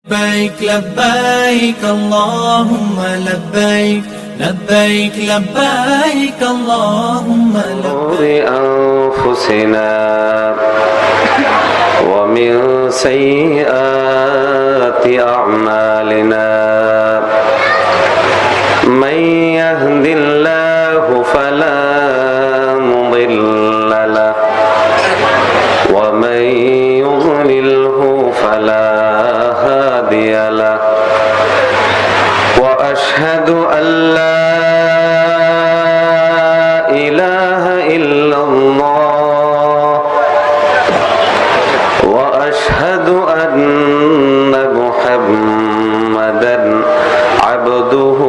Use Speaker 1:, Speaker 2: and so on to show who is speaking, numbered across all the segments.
Speaker 1: لبيك لبيك اللهم لبيك لبيك لبيك اللهم لبيك
Speaker 2: أنفسنا ومن سيئات أعمالنا من يهد الله فلا مضل له ومن يضلله فلا هادي له وأشهد أن لا إله إلا الله وأشهد أن محمدا عبده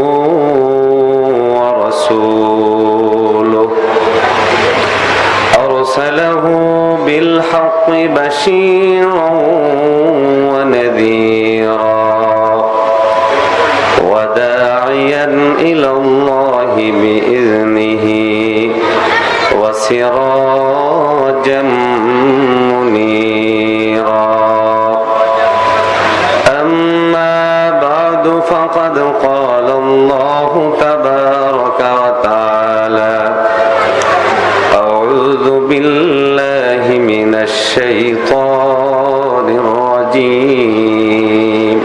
Speaker 2: ورسوله أرسله بالحق بشيرا ونذيرا وداعيا إلى الله بإذنه وسراجا منيرا أما بعد فقد قال الله تبارك وتعالى أعوذ بالله من الشيطان الرجيم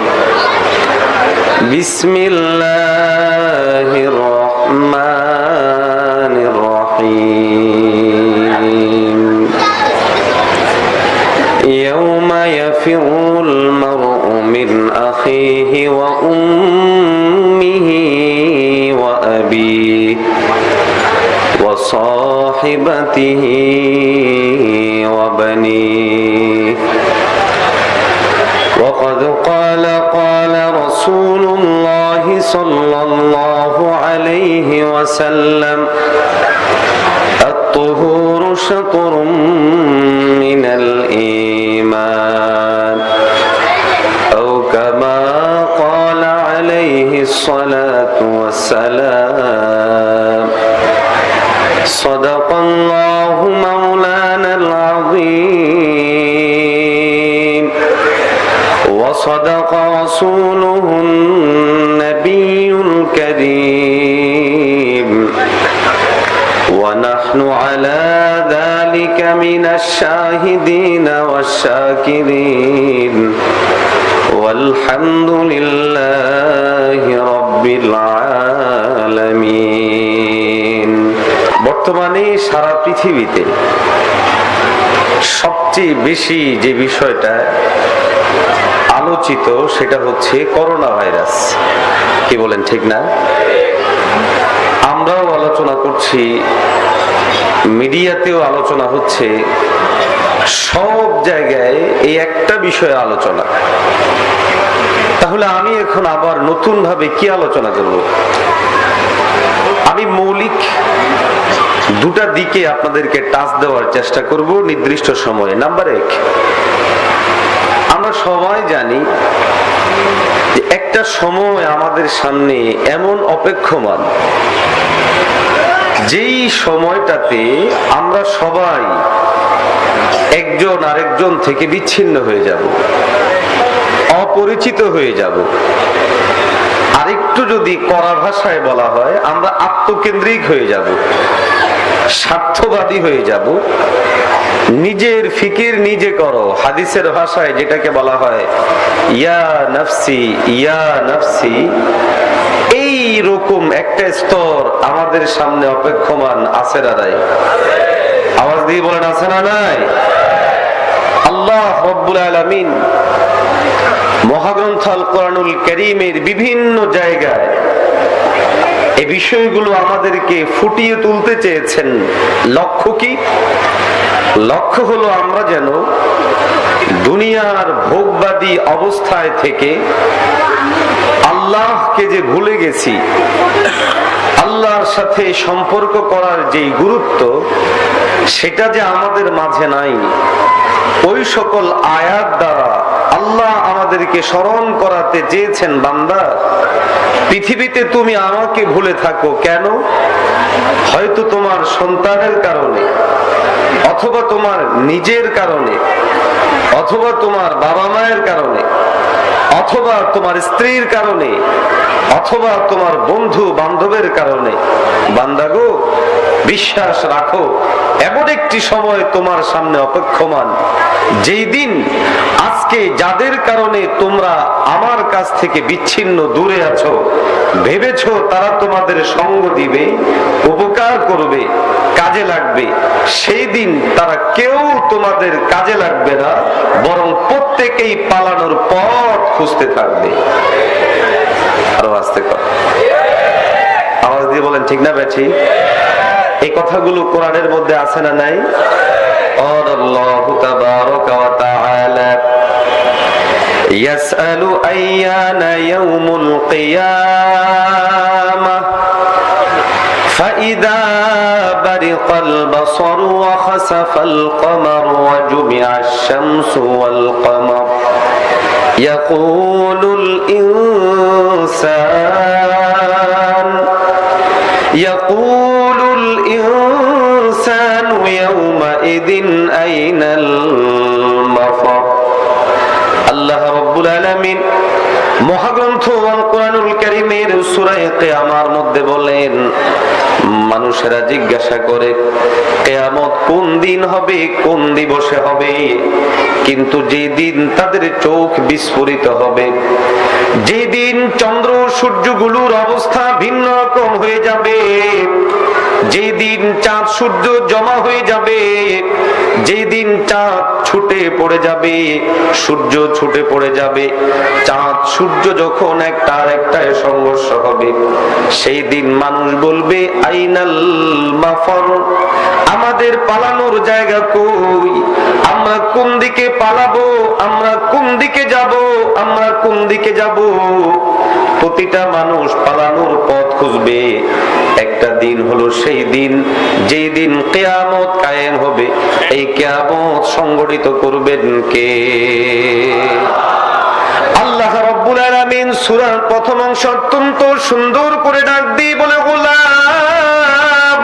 Speaker 2: بسم الله الرحمن الرحيم يوم يفر المرء من أخيه وأمه وأبيه وصاحبته وبنيه وقد قال رسول الله صلى الله عليه وسلم الطهور شطر من الإيمان أو كما قال عليه الصلاة والسلام صدق الله مولانا العظيم وصدق رسوله النبي الكريم ونحن على ذلك من الشاهدين والشاكرين والحمد لله رب العالمين বর্তমানে সারা পৃথিবীতে সবচেয়ে বেশি যে বিষয়টা আলোচিত সেটা হচ্ছে করোনা ভাইরাস। কি বলেন, ঠিক না? আমরাও আলোচনা করছি, মিডিয়াতেও আলোচনা হচ্ছে, সব জায়গায় এই একটা বিষয়ে আলোচনা। তাহলে আমি এখন আবার নতুন ভাবে কি আলোচনা করব? আমি মৌলিক দুটা দিকে আপনাদেরকে টাচ দেওয়ার চেষ্টা করব নির্দিষ্ট সময়ে। নাম্বার 1, আমরা সবাই জানি যে একটা সময় আমাদের সামনে এমন অপেক্ষমান, যেই সময়টাতে আমরা সবাই একজন আরেকজন থেকে বিচ্ছিন্ন হয়ে যাব, অপরিচিত হয়ে যাব। আরেকটু যদি কড়া ভাষায় বলা হয়, আমরা আত্মকেন্দ্রিক হয়ে যাব, স্বার্থবাদী হয়ে যাব, নিজের ফিকির নিজে করো, হাদিসের ভাষায় যেটাকে বলা হয় ইয়া নাফসি ইয়া নাফসি। এই রকম একটা স্তর আমাদের সামনে অপেক্ষমান আছে না নাই? আওয়াজ দিয়ে বলেন, আছে না নাই? আল্লাহ রাব্বুল আলামিন মহাগ্রন্থ আল কোরআনুল কারীমের বিভিন্ন জায়গায় এই বিষয়গুলো আমাদেরকে ফুটিয়ে তুলতে চেয়েছেন। লক্ষ্য কি? লক্ষ্য হলো আমরা যেন দুনিয়ার ভোগবাদী অবস্থায় থেকে আল্লাহকে যে ভুলে গেছি, আল্লাহর সাথে সম্পর্ক করার যেই গুরুত্ব, সেটা যে আমাদের মাঝে নাই, ওই সকল আয়াত দ্বারা আল্লাহ আমাদেরকে স্মরণ করাতে চেয়েছেন, বান্দা পৃথিবীতে তুমি আমাকে ভুলে থাকো কেন? হয়তো তোমার সন্তানের কারণে, অথবা তোমার নিজের কারণে, অথবা তোমার বাবা মায়ের কারণে, অথবা তোমার স্ত্রীর কারণে, অথবা তোমার বন্ধু বান্ধবের কারণে। বান্দা গো, বিশ্বাস রাখো, এমন একটি সময় তোমার সামনে অপেক্ষমান, যেই দিন আজকে যাদের কারণে তোমরা আমার কাছ থেকে বিচ্ছিন্ন দূরে আছো, ভেবেছো তারা তোমাদের সঙ্গ দিবে, উপকার করবে, কাজে লাগবে, সেই দিন তারা কেউ তোমাদের কাজে লাগবে না, বরং প্রত্যেকেই পালানোর পথ খুঁজতে থাকবে। আরো আস্তে কর, আওয়াজ দিয়ে বলেন ঠিক না বেঠি? এই কথাগুলো কোরআনের মধ্যে আছে না নাই? আল্লাহু তাবারাকা ওয়া তাআলা ইয়াসআলু আইয়ানা ইয়াউমুল কিয়ামাহ ফাইদা বারিকাল বাসারু ওয়া খাসাফাল কমারু ওয়া জুমিআশ শামসু ওয়াল কমার ইয়াকুলুল ইনসান ইয়াকুলুল ইনসানু ইয়াউমাইদিন আইনাল মাফার। আল্লাহ রাব্বুল আলামিন মহাগ্রন্থ আল কোরআনুল কারীমের সূরা কিয়ামার মধ্যে বলেন, মানুষেরা জিজ্ঞাসা করে কিয়ামত কোন দিন হবে, কোন দিবসে হবে, কিন্তু যেদিন তাদের চোখ বিস্ফোরিত হবে, যেদিন চন্দ্র সূর্যগুলোর অবস্থা ভিন্ন রকম হয়ে যাবে, যেদিন চাঁদ সূর্য জমা হয়ে যাবে, যেদিন চাঁদ ছুটে পড়ে যাবে, সূর্য ছুটে পড়ে যাবে, চাঁদ সূর্য যখন একটা আরেকটায় সংঘর্ষ হবে, সেই দিন মানুষ বলবে আইনাল মাফার, আমাদের পালানোর জায়গা কই, আমরা কোন দিকে পালাবো, আমরা কোন দিকে যাব, আমরা কোন দিকে যাব। প্রতিটা মানুষ পালানোর পথ খুঁজবে। একটা দিন হলো সেই দিন, যেই দিন কিয়ামত কায়েম হবে। এই কিয়ামত সংগঠিত করবেন কে? আল্লাহ রাব্বুল আলামিন সূরার প্রথম অংশ অত্যন্ত সুন্দর করে ডাক দিয়ে বলে, গোলাম,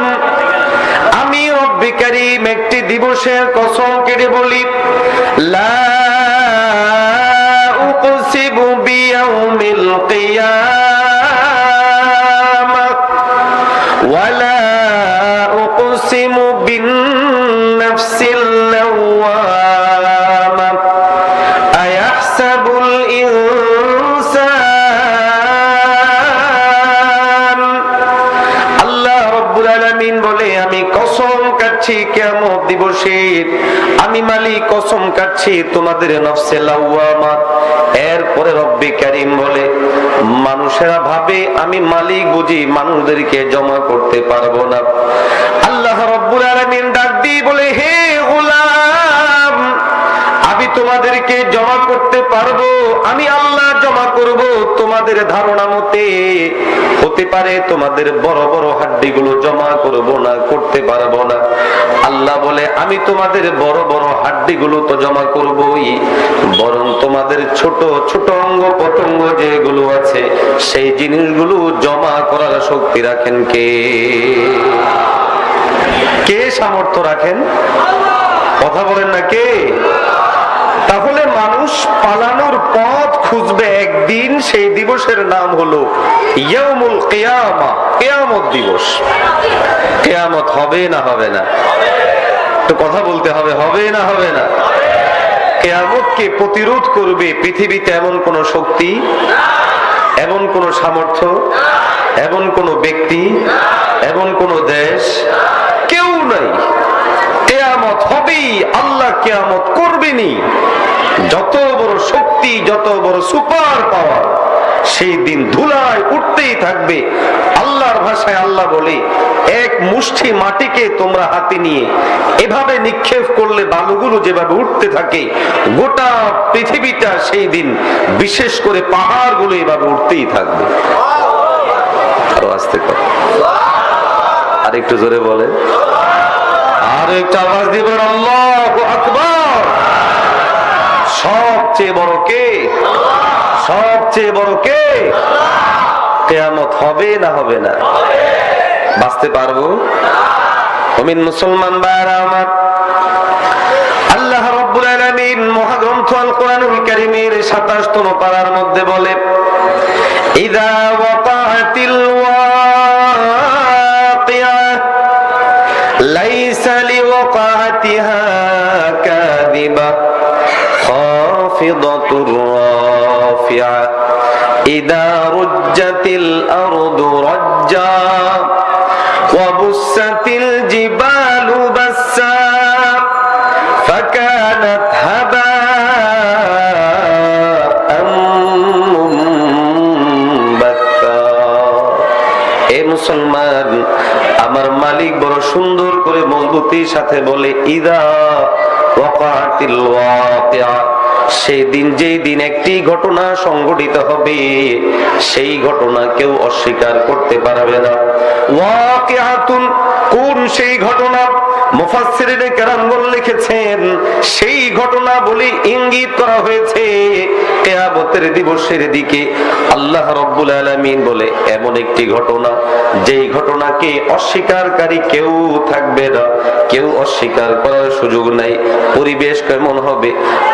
Speaker 2: আমি রব্বি কারীম একটি দিবসের কসম কেটে বলি, লা উকসিবু বিয়াউমিল কিয়ামাহ ওয়ালা উকসিমু বিন-নাফসিল লাওয়ামা আয়াহসাবুল ইনসান। আল্লাহ রাব্বুল আলামিন বলে, আমি কসম কাটছি কিয়ামত দিবসের, আমি মালিক কসম কাটছি তোমাদের নফসে লাওয়ামা। এরপরে রব্বি কারীম বলে, মানুষেরা ভাবে আমি মালিক বুঝি মানুষদেরকে জমা করতে পারবো না। আল্লাহ রাব্বুল আলামিন ডাক দিয়ে বলে, হে গোলাম, আমি তোমাদেরকে জমা করতে পারবো, আমি আল্লাহ জমা করব তোমাদের ধারণা মতে। হতে পারে তোমাদের বড় বড় হাড্ডিগুলো জমা করব না, করতে পারবো না। আল্লাহ বলে, আমি তোমাদের বড় বড় হাড্ডিগুলো তো জমা করবই, বরং তোমাদের ছোট ছোট অঙ্গ পতঙ্গ যেগুলো আছে, সেই জিনিসগুলো জমা করার শক্তি রাখেন কে? কে সামর্থ্য রাখেন? কথা বলেন না কে? তাহলে মানুষ পালানোর পথ খুঁজবে একদিন, সেই দিবসের নাম হলো ইয়াউমুল কিয়ামা, কিয়ামত দিবস। কিয়ামত হবে না হবে না? তো কথা বলতে হবে, হবে না হবে না? কিয়ামতকে প্রতিরোধ করবে পৃথিবীতে এমন কোন শক্তি, এমন কোন সামর্থ্য, এমন কোন ব্যক্তি, এমন কোন দেশ, কেউ নাই। কিয়ামত হবেই, আল্লাহ কিয়ামত করবেনই। যত বড় শক্তি, যত বড় সুপার পাওয়ার, সেই দিন ধুলায় উঠতেই থাকবে। আল্লাহর ভাষায় আল্লাহ বলে, এক মুষ্টি মাটিকে তোমরা হাতে নিয়ে এভাবে নিক্ষেপ করলে বালুগুলো যেভাবে উঠতে থাকে, গোটা পৃথিবীটা সেই দিন, বিশেষ করে পাহাড়গুলো এভাবে উঠতেই থাকবে। আরো আস্তে কর, আর একটু জোরে বলে, আর একটু আওয়াজ দিয়ে বলেন আল্লাহু আকবার। সবচেয়ে বড় কে? সবচেয়ে বড় কে? কিয়ামত হবে না হবে না? বাঁচতে পারবো? মুমিন মুসলমান ভাইরা আমার, আল্লাহ রাব্বুল আলামিন বলেন, মহাগ্রন্থ আল কোরআনুল কারীমের 27তম পারার মধ্যে বলে, ইযা ওয়াকাতিল ওয়াকিয়া লাইসা লিওয়াকাতিহা কাযিবা খাফিদাতুর রাফিআ ইযা রুজ্জাতিল আরদু রাজ্জা ওয়া বুসাতিল জিবালু বাসসা ফাকানাত হাবাআম মুনবাত্তা। এ মুসলমান, আমার মালিক বড় সুন্দর করে মজবুতির সাথে বলে, ইযা ওয়াকাতিল ওয়াকিয়া, সেই দিন, যেই দিন একটি ঘটনা সংঘটিত হবে, সেই ঘটনা কেউ অস্বীকার করতে পারবে না। ওয়াকিআতুন, কোন সেই ঘটনা? মুফাসসিরিনে কেরামগণ লিখেছেন, সেই ঘটনা বলে ইঙ্গিত করা হয়েছে কিয়ামতের দিবসের দিকে। আল্লাহ রাব্বুল আলামিন বলে, এমন একটি ঘটনা, যেই ঘটনাকে অস্বীকারকারী কেউ থাকবে না, কেউ অস্বীকার করার সুযোগ নাই। পরিবেশ কেমন হবে?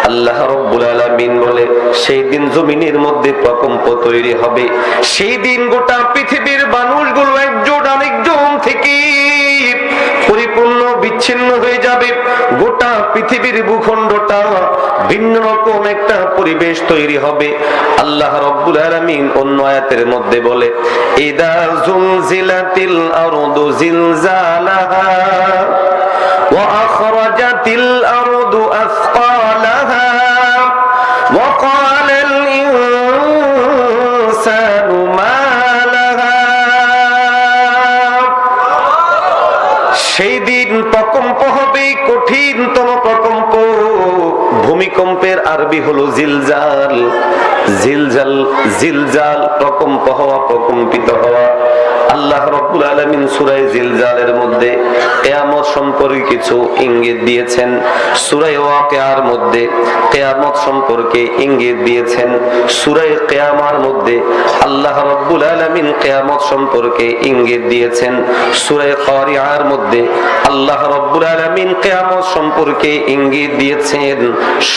Speaker 2: আল্লাহ রাব্বুল আলামিন বলে, সেই দিন জমিনের মধ্যে প্রকম্প তৈরি হবে। সেই দিন গোটা পৃথিবীর মানুষগুলো একজন আরেকজন থেকে পরিপূর্ণ বিচ্ছিন্ন হয়ে যাবে। গোটা পৃথিবীর ভূখণ্ডটা ভিন্ন রকম একটা পরিবেশ তৈরি হবে। আল্লাহ রাব্বুল আলামিন অন্য আয়াতের মধ্যে বলে, ইদা জুলজিলাতিল আরদু জিলজালাহা ওয়া আখরাজাতিল আরদু আসকালাহা ওয়া ক্বালাল ইনসানু মা লাহা। সেই দিন প্রকম্প হবে, কঠিনতম প্রকম্প। ভূমিকম্পের আরবি হলো জিলজাল। জিলজাল, জিলজাল প্রকম্প হওয়া, প্রকম্পিত হওয়া। আল্লাহ রাব্বুল আলামিন সূরা জিলজালের মধ্যে কিয়ামত সম্পর্কে কিছু ইঙ্গিত দিয়েছেন। সূরা ওয়াকিয়ার মধ্যে কিয়ামত সম্পর্কে ইঙ্গিত দিয়েছেন। সূরা কিয়ামার মধ্যে আল্লাহ রাব্বুল আলামিন কিয়ামত সম্পর্কে ইঙ্গিত দিয়েছেন। সূরা কারিয়ার মধ্যে আল্লাহ রাব্বুল আলামিন কিয়ামত সম্পর্কে ইঙ্গিত দিয়েছেন।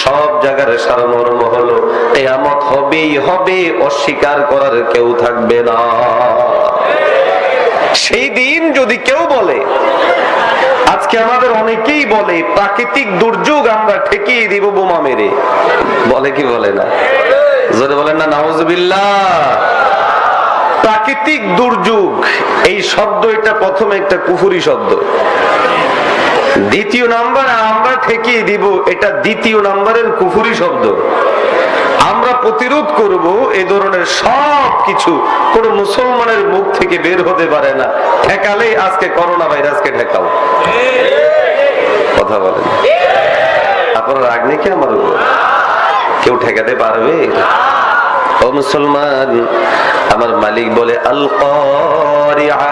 Speaker 2: সব জায়গার সারমর্ম হলো কিয়ামত হবেই হবে, অস্বীকার করার কেউ থাকবে না। সেই দিন যদি কেউ বলে, আজকে আমাদের অনেকেই বলে প্রাকৃতিক দুর্যোগ আমরা ঠেকিয়ে দিব বোমা মেরে, বলে কি বলে না? যদি বলেন না নাউজুবিল্লাহ। প্রাকৃতিক দুর্যোগ এই শব্দ, এটা প্রথমে একটা কুফরি শব্দ। দ্বিতীয় নাম্বার আমরা ঠেকিয়ে দিব, এটা দ্বিতীয় নাম্বারের কুফরি শব্দ। আমরা প্রতিরোধ করব এই ধরনের সব কিছু, কোন মুসলমানের মুখ থেকে বের হতে পারে না। ঠেকালে আজকে করোনা ভাইরাসকে ঠেকাও, কথা বলেন। আপনার রাগ নেই কি আমার উপর? কেউ ঠেকাতে পারবে? ও মুসলমান, আমার মালিক বলে, আল কারিআহ,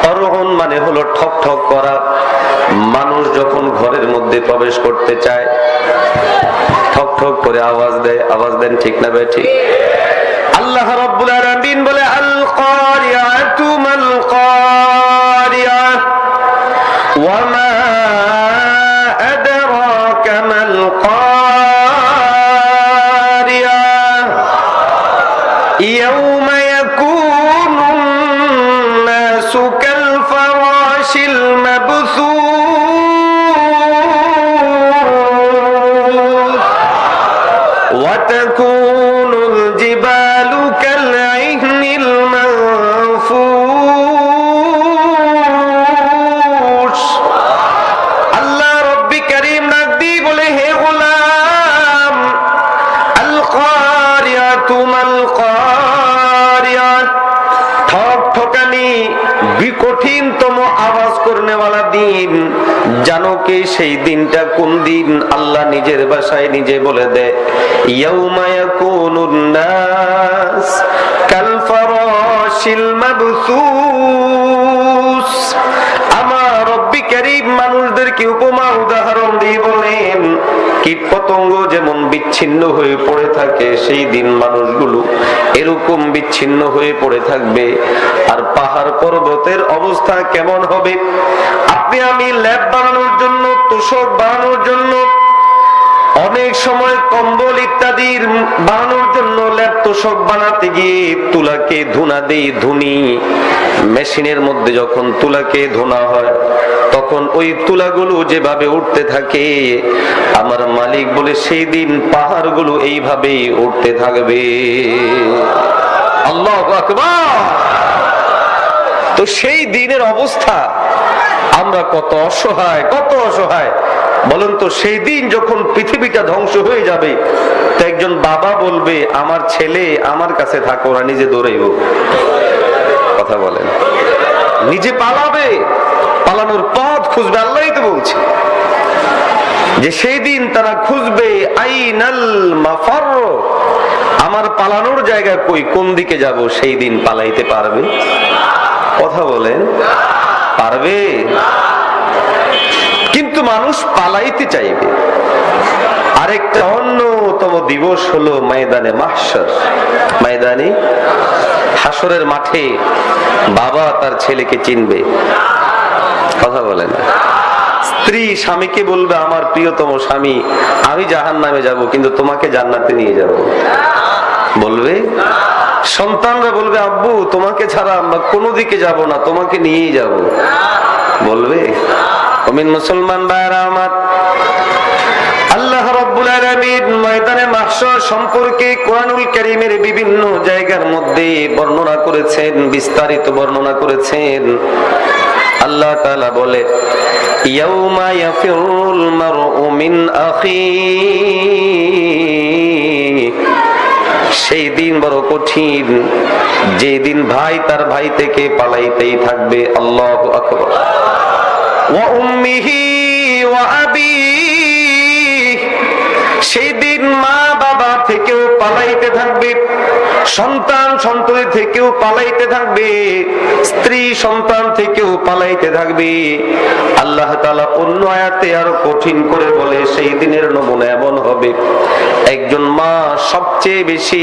Speaker 2: করুন মানে হলো ঠক ঠক করা। মানুষ যখন ঘরের মধ্যে প্রবেশ করতে চায়, ঠক ঠক করে আওয়াজ দেয়। আওয়াজ দেন, ঠিক না ভাই? ঠিক। আল্লাহ রাব্বুল আলামিন বলে, আল কারিআতু মাল কারিআহ ওয়া মা আদরাকা মাল কারিআহ ইয়াউমা ইয়াকুনুন নাসু কাল ফারাশিল মাবসুস وتكون الجبال كالعهن المنفوش। আল্লাহ রব্বি কারীম নবী বলে, হে গোলাম, আল কারিয়াতু মাল কারিয়া, ঠক ঠকানি, বিকঠিনতম আওয়াজ করনেওয়ালা দিন। জানো কি সেই দিনটা কোন দিন? আল্লাহ নিজের ভাষায় নিজে বলে দেয়, ইয়াউমা ইয়াকুনুন নাস কাল ফারাশিল মাবসুস। আমার রব্বি কারীম মানুষদেরকে উপমা উদাহরণ দিয়ে বলেন, কীট পতঙ্গ যেমন বিচ্ছিন্ন হয়ে পড়ে থাকে, সেই দিন মানুষগুলো এরকম বিচ্ছিন্ন হয়ে পড়ে থাকবে। আর পাহাড় পর্বতের অবস্থা কেমন হবে? আপনি আমি ল্যাব বানানোর জন্য, তোষক বানানোর জন্য অনেক সময় কম্বল ইত্যাদি বানানোর জন্য ল্যাপ তোশক বানাতে গিয়ে তুলাকে ধুনা দেই, ধুনি মেশিনের মধ্যে যখন তুলাকে ধোনা হয় তখন ওই তুলাগুলো যেভাবে উঠতে থাকে, আমার মালিক বলে সেই দিন পাহাড়গুলো এইভাবেই উঠতে থাকবে। আল্লাহু আকবার। তো সেই দিনের অবস্থা আমরা কত অসহায়, কত অসহায় বলেন তো। সেই দিন যখন পৃথিবীটা ধ্বংস হয়ে যাবে, তো একজন বাবা বলবে আমার ছেলে আমার কাছে থাকো, ওরা নিজে দৌড়াইব। কথা বলেন, নিজে পালাবে, পালানোর পথ খুঁজবে। আল্লাহই তো বলছে যে সেই দিন তারা খুঁজবে আইনাল মাফার, আমার পালানোর জায়গা কই, কোন দিকে যাব। সেই দিন পালাইতে পারবে? কথা বলেন, পারবে? কিন্তু মানুষ পালাইতে চাইবে। আরেকটা অন্যতম দিবস হলো ময়দানে মাহশর। ময়দানে হাসরের মাঠে বাবা তার ছেলেকে চিনবে। কথা বলেন, স্ত্রী স্বামীকে বলবে আমার প্রিয়তম স্বামী, আমি জাহান্নামে যাব কিন্তু তোমাকে জান্নাতে নিয়ে যাব। বলবে। সন্তানরা বলবে আব্বু তোমাকে ছাড়া আমরা কোনো দিকে যাব না, তোমাকে নিয়েই যাব। বলবে। মুমিন মুসলমান ভাইরা আমার, আল্লাহ রাব্বুল আলামিন ময়দানে মাহশর সম্পর্কে কোরআনুল কারীমের বিভিন্ন জায়গার মধ্যে বর্ণনা করেছেন, বিস্তারিত বর্ণনা করেছেন। আল্লাহ তাআলা বলে ইয়াউমা ইয়াফিরুল মারউ মিন আখিহি, সেই দিন বড় কঠিন, যে দিন ভাই তার ভাই থেকে পালাইতেই থাকবে। আল্লাহু আকবার। ওয়া উম্মিহি ওয়া আবিহি, সেই দিন মা বাবা থেকেও পালাইতে থাকবে, সন্তান সন্ততি থেকেও পালাইতে থাকবে, স্ত্রী সন্তান থেকেও পালাইতে থাকবে। আল্লাহ তাআলা অন্য আয়াতে আরো কঠিন করে বলে সেই দিনের নমুনা এমন হবে, একজন মা সবচেয়ে বেশি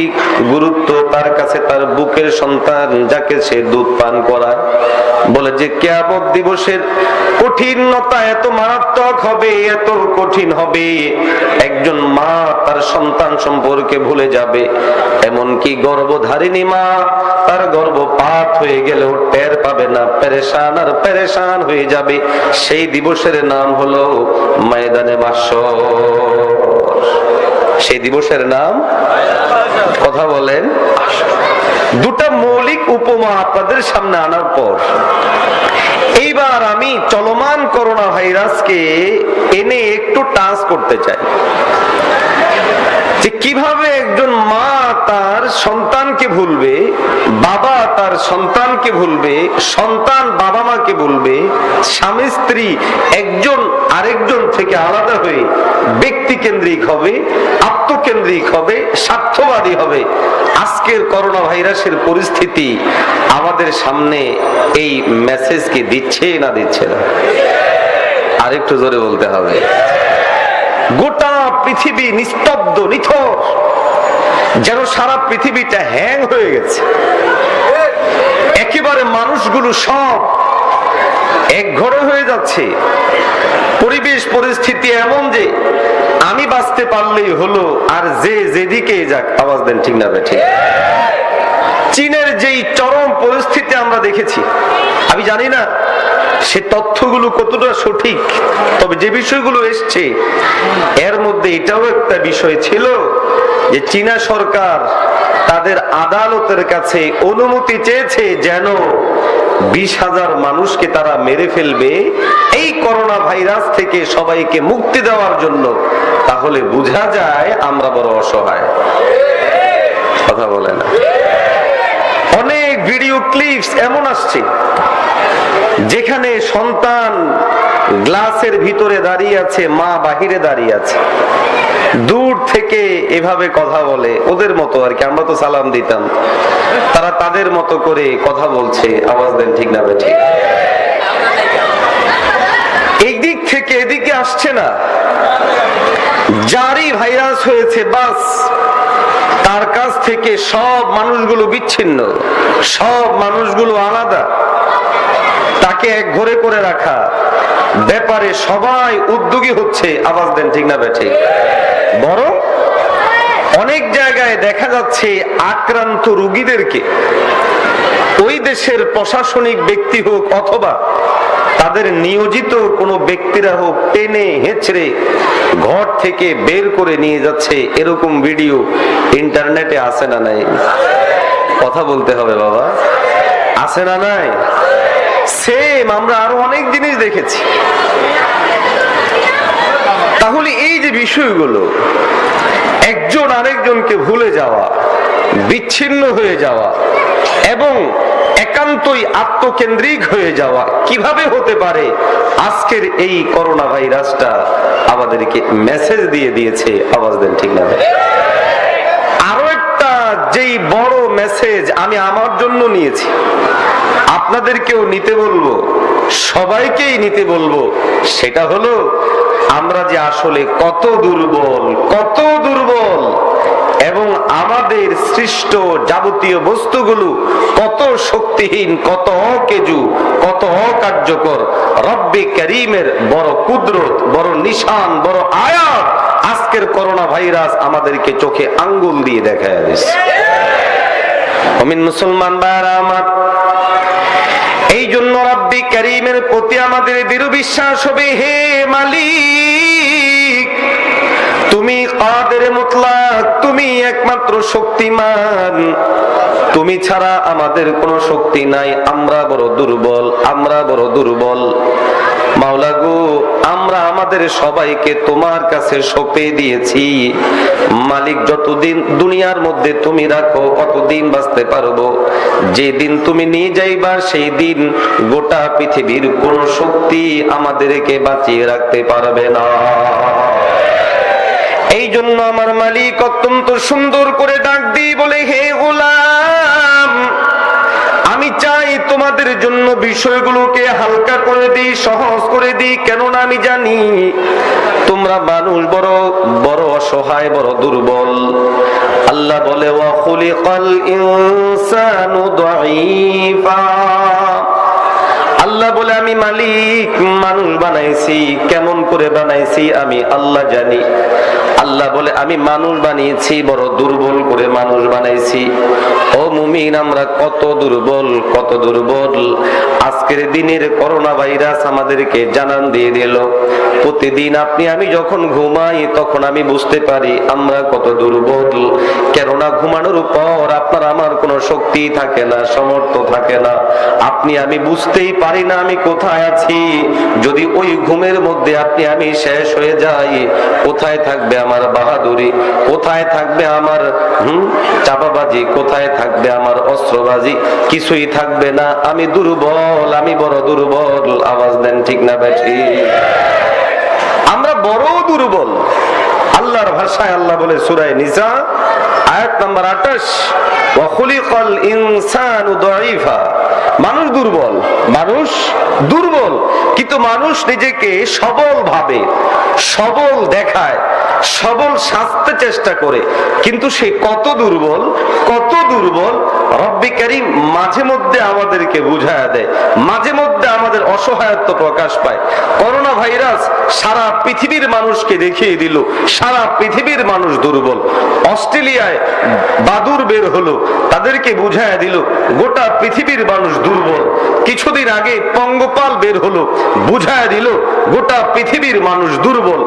Speaker 2: গুরুত্ব তার কাছে তার বুকের সন্তান, যাকে সে দুধ পান করায়। বলে যে কিয়ামত দিবসের কঠিনতা এত মারাত্মক হবে, এত কঠিন হবে, একজন মা তার সন্তান সম্পর্কে ভুলে যাবে। এমনকি গর্ভধারিণী মা তার গর্ভপাত হয়ে গেলেও টের পাবে না, পেরেশান আর পেরেশান হয়ে যাবে। সেই দিবসের নাম হলো ময়দানে মাহশর। সেই দিবসের নাম, কথা বলেন। দুটা মৌলিক উপমা আপনাদের সামনে আনার পর এইবার আমি চলমান করোনা ভাইরাসকে এনে একটু টাচ করতে চাই যে কিভাবে একজন মা তার সন্তানকে ভুলবে, বাবা তার সন্তানকে ভুলবে, সন্তান বাবা মাকে ভুলবে, স্বামী স্ত্রী একজন আরেকজন থেকে আলাদা হয়ে ব্যক্তি কেন্দ্রিক হবে, আত্মকেন্দ্রিক হবে, স্বার্থবাদী হবে। আজকের করোনা ভাইরাসের পরিস্থিতি আমাদের সামনে এই মেসেজ কি দিচ্ছে না দিচ্ছে না? আরেকটু জোরে বলতে হবে। গোটা পৃথিবী নিস্তব্ধ, নিথর, যেন সারা পৃথিবীটা হ্যাং হয়ে গেছে। একেবারে মানুষগুলো সব একঘরে হয়ে যাচ্ছে। পরিবেশ পরিস্থিতি এমন যে আমি বাঁচতে পারলেই হলো, আর যে যেদিকে যাক। আওয়াজ দেন ঠিক না ঠিক? চীনের যেই চরম পরিস্থিতি আমরা দেখেছি, আমি জানি না সে তথ্যগুলো কতটা সঠিক, তবে যে বিষয়গুলো এসছে এর মধ্যে এটাও একটা বিষয় ছিল যে চীনা সরকার তাদের আদালতের কাছে অনুমতি চেয়েছে যেন 20,000 মানুষকে তারা মেরে ফেলবে এই করোনা ভাইরাস থেকে সবাইকে মুক্তি দেওয়ার জন্য। তাহলে বোঝা যায় আমরা বড় অসহায়। কথা বলে না। অনেক ভিডিও ক্লিপস এমন আসছে যেখানে সন্তান গ্লাসের ভিতরে দাঁড়িয়ে আছে, মা বাহিরে দাঁড়িয়ে আছে, দূর থেকে এভাবে কথা বলে, ওদের মতো আর কি। আমরা তো সালাম দিতাম, তারা তাদের মতো করে কথা বলছে। আওয়াজ দেন ঠিক না ঠিক? এই দিক থেকে এদিকে আসছে না, যারই ভাইরাস হয়েছে বাস তার কাছ থেকে সব মানুষগুলো বিচ্ছিন্ন, সব মানুষগুলো আলাদা। তাকে এক ঘরে করে রাখা ব্যাপারে সবাই উদ্যোগী হচ্ছে। আওয়াজ দেন ঠিক না ঠিক? বরং অনেক জায়গায় দেখা যাচ্ছে আক্রান্ত রোগীদেরকে ওই দেশের প্রশাসনিক ব্যক্তি হোক অথবা তাদের নিয়োজিত কোনো ব্যক্তিরা হোক টেনে হেঁচড়ে ঘর থেকে বের করে নিয়ে যাচ্ছে, এরকম ভিডিও ইন্টারনেটে আছে না নাই? কথা বলতে হবে বাবা, আছে না নাই? সেম আমরা আরো অনেক জিনিস দেখেছি। তাহলে এই যে বিষয়গুলো, একজন আরেকজনকে ভুলে যাওয়া, বিচ্ছিন্ন হয়ে যাওয়া এবং একান্তই আত্মকেন্দ্রিক হয়ে যাওয়া কিভাবে হতে পারে? আজকের এই করোনা ভাইরাসটা আমাদেরকে মেসেজ দিয়ে দিয়েছে। আওয়াজ দেন ঠিক না? আরো একটা যেই বড় মেসেজ আমি আমার জন্য নিয়েছি, আপনাদেরকেও নিতে বলবো, সবাইকেই নিতে বলবো, সেটা হলো আমরা যে আসলে কত দুর্বল, কত দুর্বল, এবং আমাদের সৃষ্ট যাবতীয় বস্তুগুলো কত শক্তিহীন, কত অকেজু, কত অকার্যকর। রব্বে কারীমের বড় কুদরত, বড় নিশান, বড় আয়াত আজকের করোনা ভাইরাস আমাদেরকে চোখে আঙ্গুল দিয়ে দেখায় দিচ্ছে। মুমিন মুসলমান ভাইরা আমার, এই জন্য রব্বে কারীমের প্রতি আমাদের দৃঢ় বিশ্বাস হবে, হে মালিক তুমি কাদের মুতলাক, তুমি একমাত্র শক্তিমান, তুমি ছাড়া আমাদের কোনো শক্তি নাই, আমরা বড় দুর্বল, আমরা বড় দুর্বল। মাওলা গো, আমরা আমাদের সবাইকে তোমার কাছে সঁপে দিয়েছি। মালিক, যতদিন দুনিয়ার মধ্যে তুমি রাখো কতদিন বাঁচতে পারবো। যেদিন তুমি নিয়ে যাইবা সেই দিন গোটা পৃথিবীর কোন শক্তি আমাদেরকে বাঁচিয়ে রাখতে পারবে না। এই জন্য আমার মালিক অত্যন্ত সুন্দর করে ডাক দিয়ে বলে, হে গোলাম, আমি চাই তোমাদের জন্য বিষয়গুলোকে হালকা করে দিই, সহজ করে দিই, কেননা আমি জানি তোমরা মানুষ বড় বড় অসহায়, বড় দুর্বল। আল্লাহ বলে, ওয়া খুলিকাল ইনসানু দাঈফা, আল্লাহ বলে আমি মালিক মানুষ বানাইছি, কেমন করে বানাইছি আমি আল্লাহ জানি। আল্লাহ বলে আমি মানুষ বানিয়েছি বড় দুর্বল করে মানুষ বানাইছি। ও মুমিন, আমরা কত দুর্বল, কত দুর্বল। আজকের দিনের করোনা ভাইরাস আমাদেরকে জানান দিয়ে দিল। প্রতিদিন আপনি আমি যখন ঘুমাই তখন আমি বুঝতে পারি আমরা কত দুর্বল। কেননা ঘুমানোর পর আপনার আমার কোনো শক্তি থাকে না, সামর্থ্য থাকে না। আপনি আমি বুঝতেই পারি না আমি কোথায় আছি। যদি ওই ঘুমের মধ্যে আপনি আমি শেষ হয়ে যাই, কোথায় থাকবে আমার বাহাদুরি, কোথায় থাকবে আমার চাপাবাজি, কোথায় থাকবে আমার অস্ত্রবাজি? কিছুই থাকবে না। আমি দুর্বল, আমি বড় দুর্বল। আওয়াজ দেন ঠিক না বেঠি? আমরা বড় দুর্বল। আল্লাহর ভাষায় আল্লাহ বলে সূরা নিসা আয়াত নাম্বার 28, ওয়া খুলিকাল ইনসানু দাঈফা, মানুষ দুর্বল, মানুষ দুর্বল। কিন্তু মানুষ নিজেকে সবল ভাবে, সবল দেখায়, সবল সাজতে চেষ্টা করে, কিন্তু সে কত দুর্বল, কত দুর্বল। রব্বে কারীম মাঝে মধ্যে আমাদেরকে বুঝায়া দেয়, মাঝে মধ্যে আমাদের অসহায়ত্ব প্রকাশ পায়। করোনা ভাইরাস সারা পৃথিবীর মানুষকে দেখিয়ে দিল সারা পৃথিবীর মানুষ দুর্বল। অস্ট্রেলিয়ায় বাদুর বের হলো, তাদেরকে বুঝায়া দিল গোটা পৃথিবীর মানুষ দুর্বল। কিছুদিন আগে পঙ্গপাল বের হলো, বুঝায়া দিল গোটা পৃথিবীর মানুষ দুর্বল।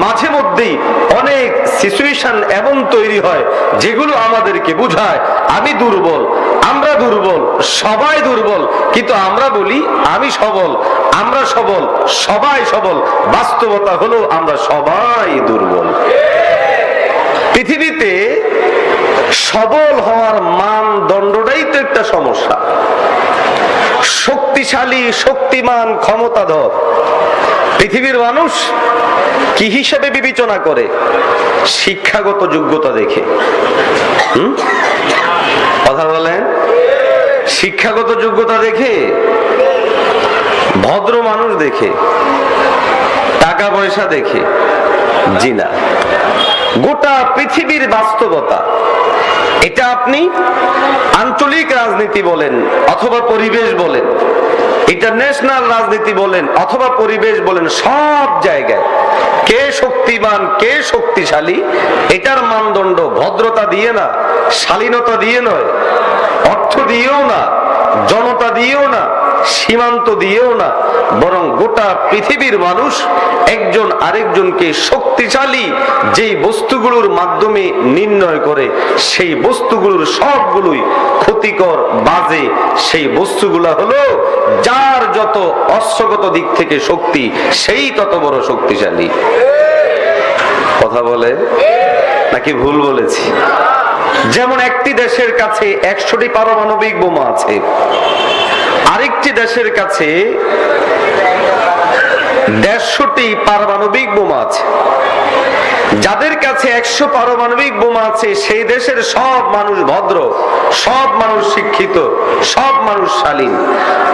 Speaker 2: মাঝে মধ্যেই অনেক সিচুয়েশন এমন তৈরি হয় যেগুলো আমাদেরকে বুঝায় আমি দুর্বল, আমরা দুর্বল, সবাই দুর্বল। কিন্তু আমরা বলি আমি সবল, আমরা সবল, সবাই সবল। বাস্তবতা হলো আমরা সবাই দুর্বল। পৃথিবীতে সবল হওয়ার মানদণ্ডটাই তো একটা সমস্যা। শক্তিশালী, শক্তিমান, ক্ষমতাধর পৃথিবীর মানুষ কি হিসেবে বিবেচনা করে? শিক্ষাগত যোগ্যতা দেখে। কথা বলেন? শিক্ষাগত যোগ্যতা দেখে, ভদ্র মানুষ দেখে, টাকা পয়সা দেখে? জি না। গোটা পৃথিবীর বাস্তবতা এটা আপনি আঞ্চলিক রাজনীতি বলেন অথবা পরিবেশ বলেন, ইন্টারন্যাশনাল রাজনীতি বলেন অথবা পরিবেশ বলেন, সব জায়গায় কে শক্তিমান কে শক্তিশালী এটার মানদণ্ড ভদ্রতা দিয়ে না, শালীনতা দিয়ে নয়, অর্থ দিয়েও না, জনতা দিয়েও না, সীমান্ত দিয়েও না, বরং গোটা পৃথিবীর মানুষ একজন আরেকজনকে শক্তিশালী যেই বস্তুগুলোর মাধ্যমে নির্ণয় করে, সেই বস্তুগুলোর সবগুলোই ক্ষতিকর বাজে। সেই বস্তুগুলা হলো যার যত অস্ত্রগত দিক থেকে শক্তি সেই তত বড় শক্তিশালী। কথা বলে নাকি ভুল বলেছি? যেমন একটি দেশের কাছে 100টি পারমাণবিক বোমা আছে, আরেকটি দেশের কাছে 150টি পারমাণবিক বোমা আছে। যাদের কাছে 100 পারমাণবিক বোমা আছে সেই দেশের সব মানুষ ভদ্র, সব মানুষ শিক্ষিত, সব মানুষ শালীন।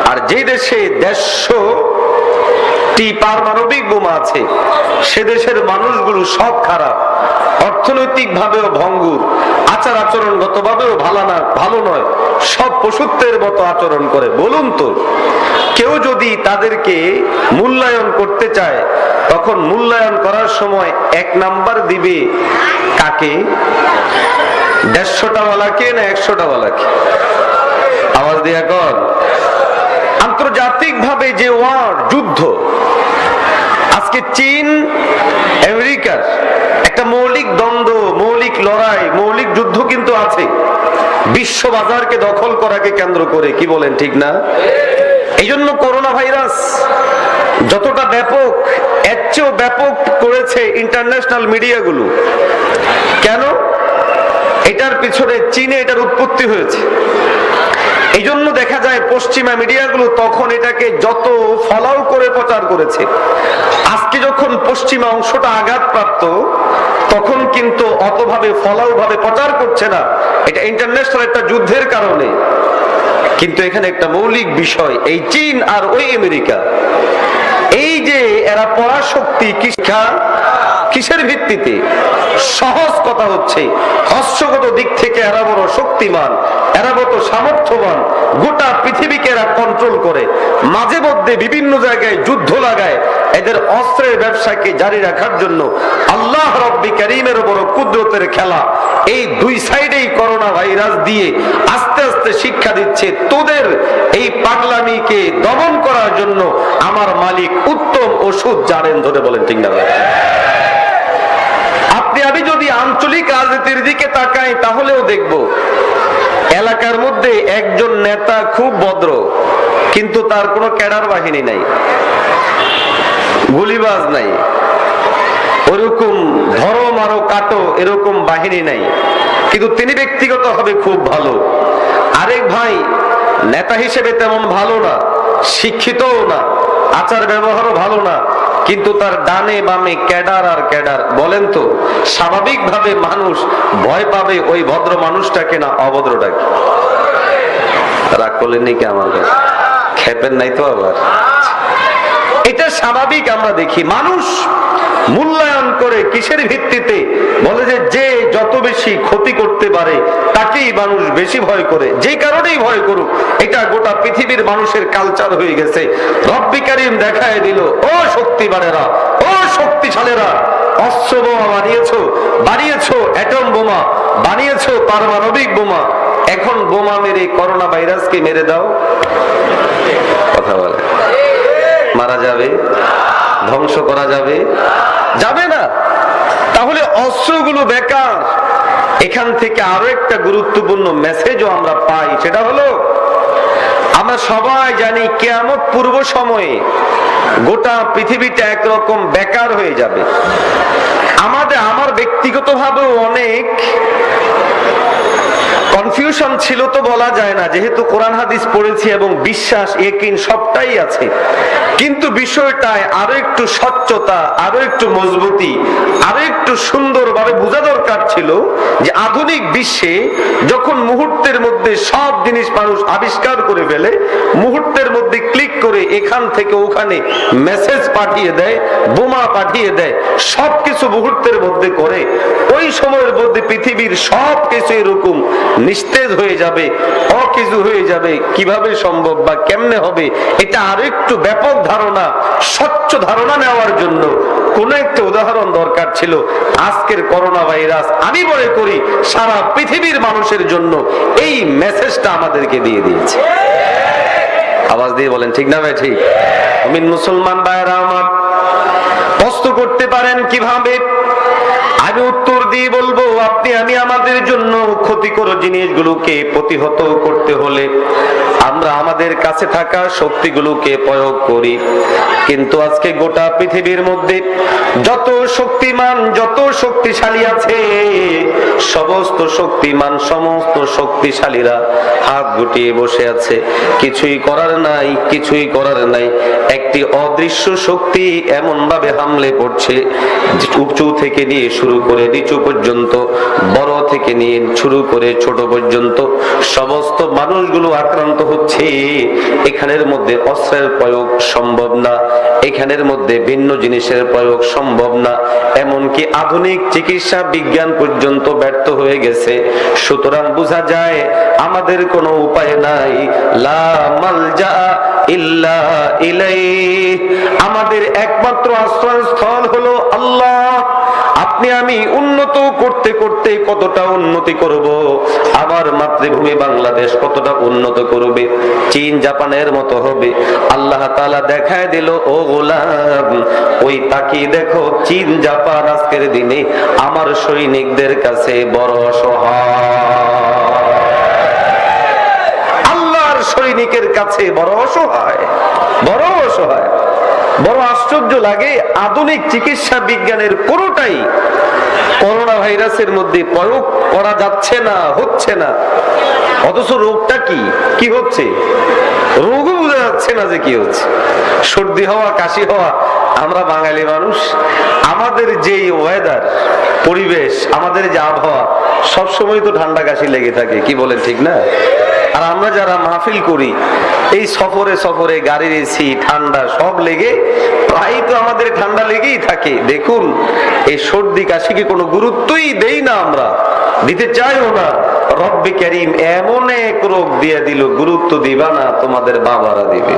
Speaker 2: আর যে দেশে 150টি পারমাণবিক বোমা আছে সে দেশের মানুষগুলো সব খারাপ, অর্থনৈতিক ভাবেও ভঙ্গুর, আচার আচরণগত ভাবেও ভালো নয়, সব পশুত্বের মতো আচরণ করে। বলুন তো, কেউ যদি তাদেরকে মূল্যায়ন করতে চায় তখন মূল্যায়ন করার সময় 1 নাম্বার দিবে কাকে? 150টা ওয়ালাকে না 100টা ওয়ালাকে? আওয়াজ দিয়া কর। আন্তর্জাতিক ভাবে যে ওয়ার, যুদ্ধ, আজকে চীন আমেরিকার একটা মৌলিক দ্বন্দ্ব, মৌলিক লড়াই, মৌলিক যুদ্ধ কিন্তু আছে বিশ্ব বাজারকে দখল করাকে কেন্দ্র করে। কি বলেন, ঠিক না? এই জন্য করোনা ভাইরাস যতটা ব্যাপক, এর চেয়েও ব্যাপক করেছে ইন্টারন্যাশনাল মিডিয়াগুলো। কেন? এটার পিছনে চীনে এটার উৎপত্তি হয়েছে। এই জন্য দেখা যায় পশ্চিমা মিডিয়াগুলো তখন এটাকে যত ফলাও করে প্রচার করেছে। আজকে যখন পশ্চিমা অংশটা আঘাতপ্রাপ্ত তখন কিন্তু অতভাবে ফলাও ভাবে প্রচার করছে না, এটা ইন্টারন্যাশনাল একটা যুদ্ধের কারণে। কিন্তু এখানে একটা মৌলিক বিষয়, এই চীন আর ওই আমেরিকা, এই যে এরা পরাশক্তি, কিসের ভিত্তিতে? সহজ কথা হচ্ছে হস্যগত দিক থেকে এরা বড় শক্তিমান, এরা বড় সামর্থ্যবান, গোটা পৃথিবীকে এরা কন্ট্রোল করে, মাঝে মধ্যে বিভিন্ন জায়গায় যুদ্ধ লাগায় এদের অস্ত্রের ব্যবসাকে জারি রাখার জন্য। আল্লাহ রব্বি কারীমের বড় কুদরতের খেলা। এই দুই সাইডেই করোনা ভাইরাস দিয়ে আস্তে আস্তে শিক্ষা দিচ্ছে, তোদের এই পাগলামিকে দমন করার জন্য আমার মালিক উত্তম ওষুধ জানেন। ধরে বলেন ঠিক না? আপনি আমি যদি আঞ্চলিক রাজনীতির দিকে তাকাই তাহলেও দেখব এলাকার মধ্যে একজন নেতা খুব ভদ্র, কিন্তু তার কোনো ক্যাডার বাহিনী নাই, গুলিবাজ নাই, ওরকম ধরো মারো কাটো এরকম বাহিনী নাই, কিন্তু তিনি ব্যক্তিগতভাবে খুব ভালো। আরেক ভাই নেতা হিসেবে তেমন ভালো না, শিক্ষিতও না, আচার ব্যবহারও ভালো না, কিন্তু তার ডানে বামে ক্যাডার আর ক্যাডার। বলেন তো স্বাভাবিকভাবে মানুষ ভয় পাবে ওই ভদ্র মানুষটাকে না অভদ্রটাকে? রাগ করলেন নাকি আমার কাছে? খেপেন নাই তো আবার? এটা স্বাভাবিক। আমরা দেখি মানুষ মূল্যায়ন করে কিসের ভিত্তিতে? বলে যে যে যত বেশি ক্ষতি করতে পারে তাকেই মানুষ বেশি ভয় করে, যে কারণেই ভয় করুক। এটা গোটা পৃথিবীর মানুষের কালচার হয়ে গেছে। রব্বি কারীম দেখায় দিল, ও শক্তিমানেরা, ও শক্তিশালীরা, অস্ত্র বোমা বানিয়েছো অ্যাটম বোমা বানিয়েছো, পারমাণবিক বোমা, এখন বোমা মেরে করোনা ভাইরাসকে মেরে দাও। কথা বলে মারা যাবে? ধ্বংস করা যাবে? যাবে না। তাহলে অস্ত্রগুলো বেকার। এখান থেকে আরো একটা গুরুত্বপূর্ণ মেসেজও আমরা পাই, সেটা হলো আমরা সবাই জানি কিয়ামত পূর্ব সময়ে গোটা পৃথিবীটা একরকম বেকার হয়ে যাবে। আমার ব্যক্তিগতভাবেও অনেক কনফিউশন ছিল তো বলা যায় না, যেহেতু কোরআন হাদিস পড়েছি এবং বিশ্বাস ইয়াকিন সবটাই আছে। কিন্তু বিষয়টায় আরো একটু স্বচ্ছতা, আরো একটু মজবুতি, আরো একটু সুন্দরভাবে বোঝা দরকার ছিল যে আধুনিক বিশ্বে যখন মুহূর্তের মধ্যে মধ্যে সব জিনিস মানুষ আবিষ্কার করে ফেলে, মুহূর্তের মধ্যে ক্লিক করে এখান থেকে ওখানে মেসেজ পাঠিয়ে দেয়, বোমা পাঠিয়ে দেয়, সবকিছু মুহূর্তের মধ্যে করে। ওই সময়ের মধ্যে পৃথিবীর সবকিছু এরকম নিস্তেজ হয়ে যাবে, অকিছু হয়ে যাবে। কিভাবে সম্ভব বা কেমনে হবে, এটা আরো একটু ব্যাপক ধারণা, স্বচ্ছ ধারণা নেওয়ার জন্য কোন একটা উদাহরণ দরকার ছিল। আজকের করোনা ভাইরাস আমি মনে করি সারা পৃথিবীর মানুষের জন্য এই মেসেজটা আমাদেরকে দিয়ে দিয়েছে। আওয়াজ দিয়ে বলেন ঠিক না ভাই? ঠিক। মুমিন মুসলমান ভাইরা আমার, প্রশ্ন করতে পারেন কিভাবে? আমি উত্তর দিয়ে বলবো, আপনি আমি আমাদের জন্য ক্ষতিকর জিনিসগুলোকে প্রতিহত করতে হলে আমরা আমাদের কাছে থাকা শক্তিগুলোকে প্রয়োগ করি। কিন্তু আজকে গোটা পৃথিবীর মধ্যে যত শক্তিমান, যত শক্তিশালী আছে, সমস্ত শক্তিমান, সমস্ত শক্তিশালীরা হাত গুটিয়ে বসে আছে। কিছুই করার নাই, কিছুই করার নাই। একটি অদৃশ্য শক্তি এমন ভাবে হামলে পড়ছে, উঁচু থেকে নিয়ে শুরু করে নিচু পর্যন্ত, বড় থেকে নিয়ে শুরু করে ছোট পর্যন্ত সমস্ত মানুষগুলো আক্রান্ত হচ্ছে। এখানের মধ্যে অস্ত্রের প্রয়োগ সম্ভব না, এখানের মধ্যে ভিন্ন জিনিসের প্রয়োগ সম্ভব না, এমনকি আধুনিক চিকিৎসা বিজ্ঞান পর্যন্ত ব্যর্থ হয়ে গেছে। সুতরাং বোঝা যায় আমাদের কোনো উপায় নাই। লা মালজা ইল্লা ইলাইহি, আমাদের একমাত্র আশ্রয়স্থল হলো আল্লাহ। আপনি আমি উন্নত করতে করতে কতটা উন্নতি করব, আমার মাতৃভূমি বাংলাদেশ কতটা উন্নত করবে, চীন জাপানের মতো হবে। আল্লাহ তাআলা দেখায় দিল, ও গোলাম ওই তাকিয়ে দেখো, চীন জাপান আজকের দিনে আমার সৈনিকদের কাছে বড় অসহায়। আল্লাহর সৈনিকের কাছে বড় অসহায়, বড় অসহায়। বড় আশ্চর্য লাগে, আধুনিক চিকিৎসা বিজ্ঞানের কোনোটাই করোনা ভাইরাসের মধ্যে প্রয়োগ করা যাচ্ছে না, হচ্ছে না। অথচ রোগটা কি কি হচ্ছে, রোগও বোঝা যাচ্ছে না যে কি হচ্ছে। সর্দি হওয়া, কাশি হওয়া। আমরা বাঙালি মানুষ, আমাদের যে ওয়েদার, পরিবেশ, আমাদের যে আবহাওয়া, সবসময় তো ঠান্ডা কাশি লেগে থাকে, কি বলেন ঠিক না? আর আমরা যারা মাহফিল করি, এই সফরে সফরে গাড়ির এসি, ঠান্ডা সব লেগে প্রায় তো আমাদের ঠান্ডা লেগেই থাকে। দেখুন, এই সর্দি কাশিকে কোনো গুরুত্বই দেই না, আমরা দিতে চাইও না। রব্বে কারীম এমন এক রোগ দিয়ে দিল, গুরুত্ব দিবা না, তোমাদের বাবারা দিবে।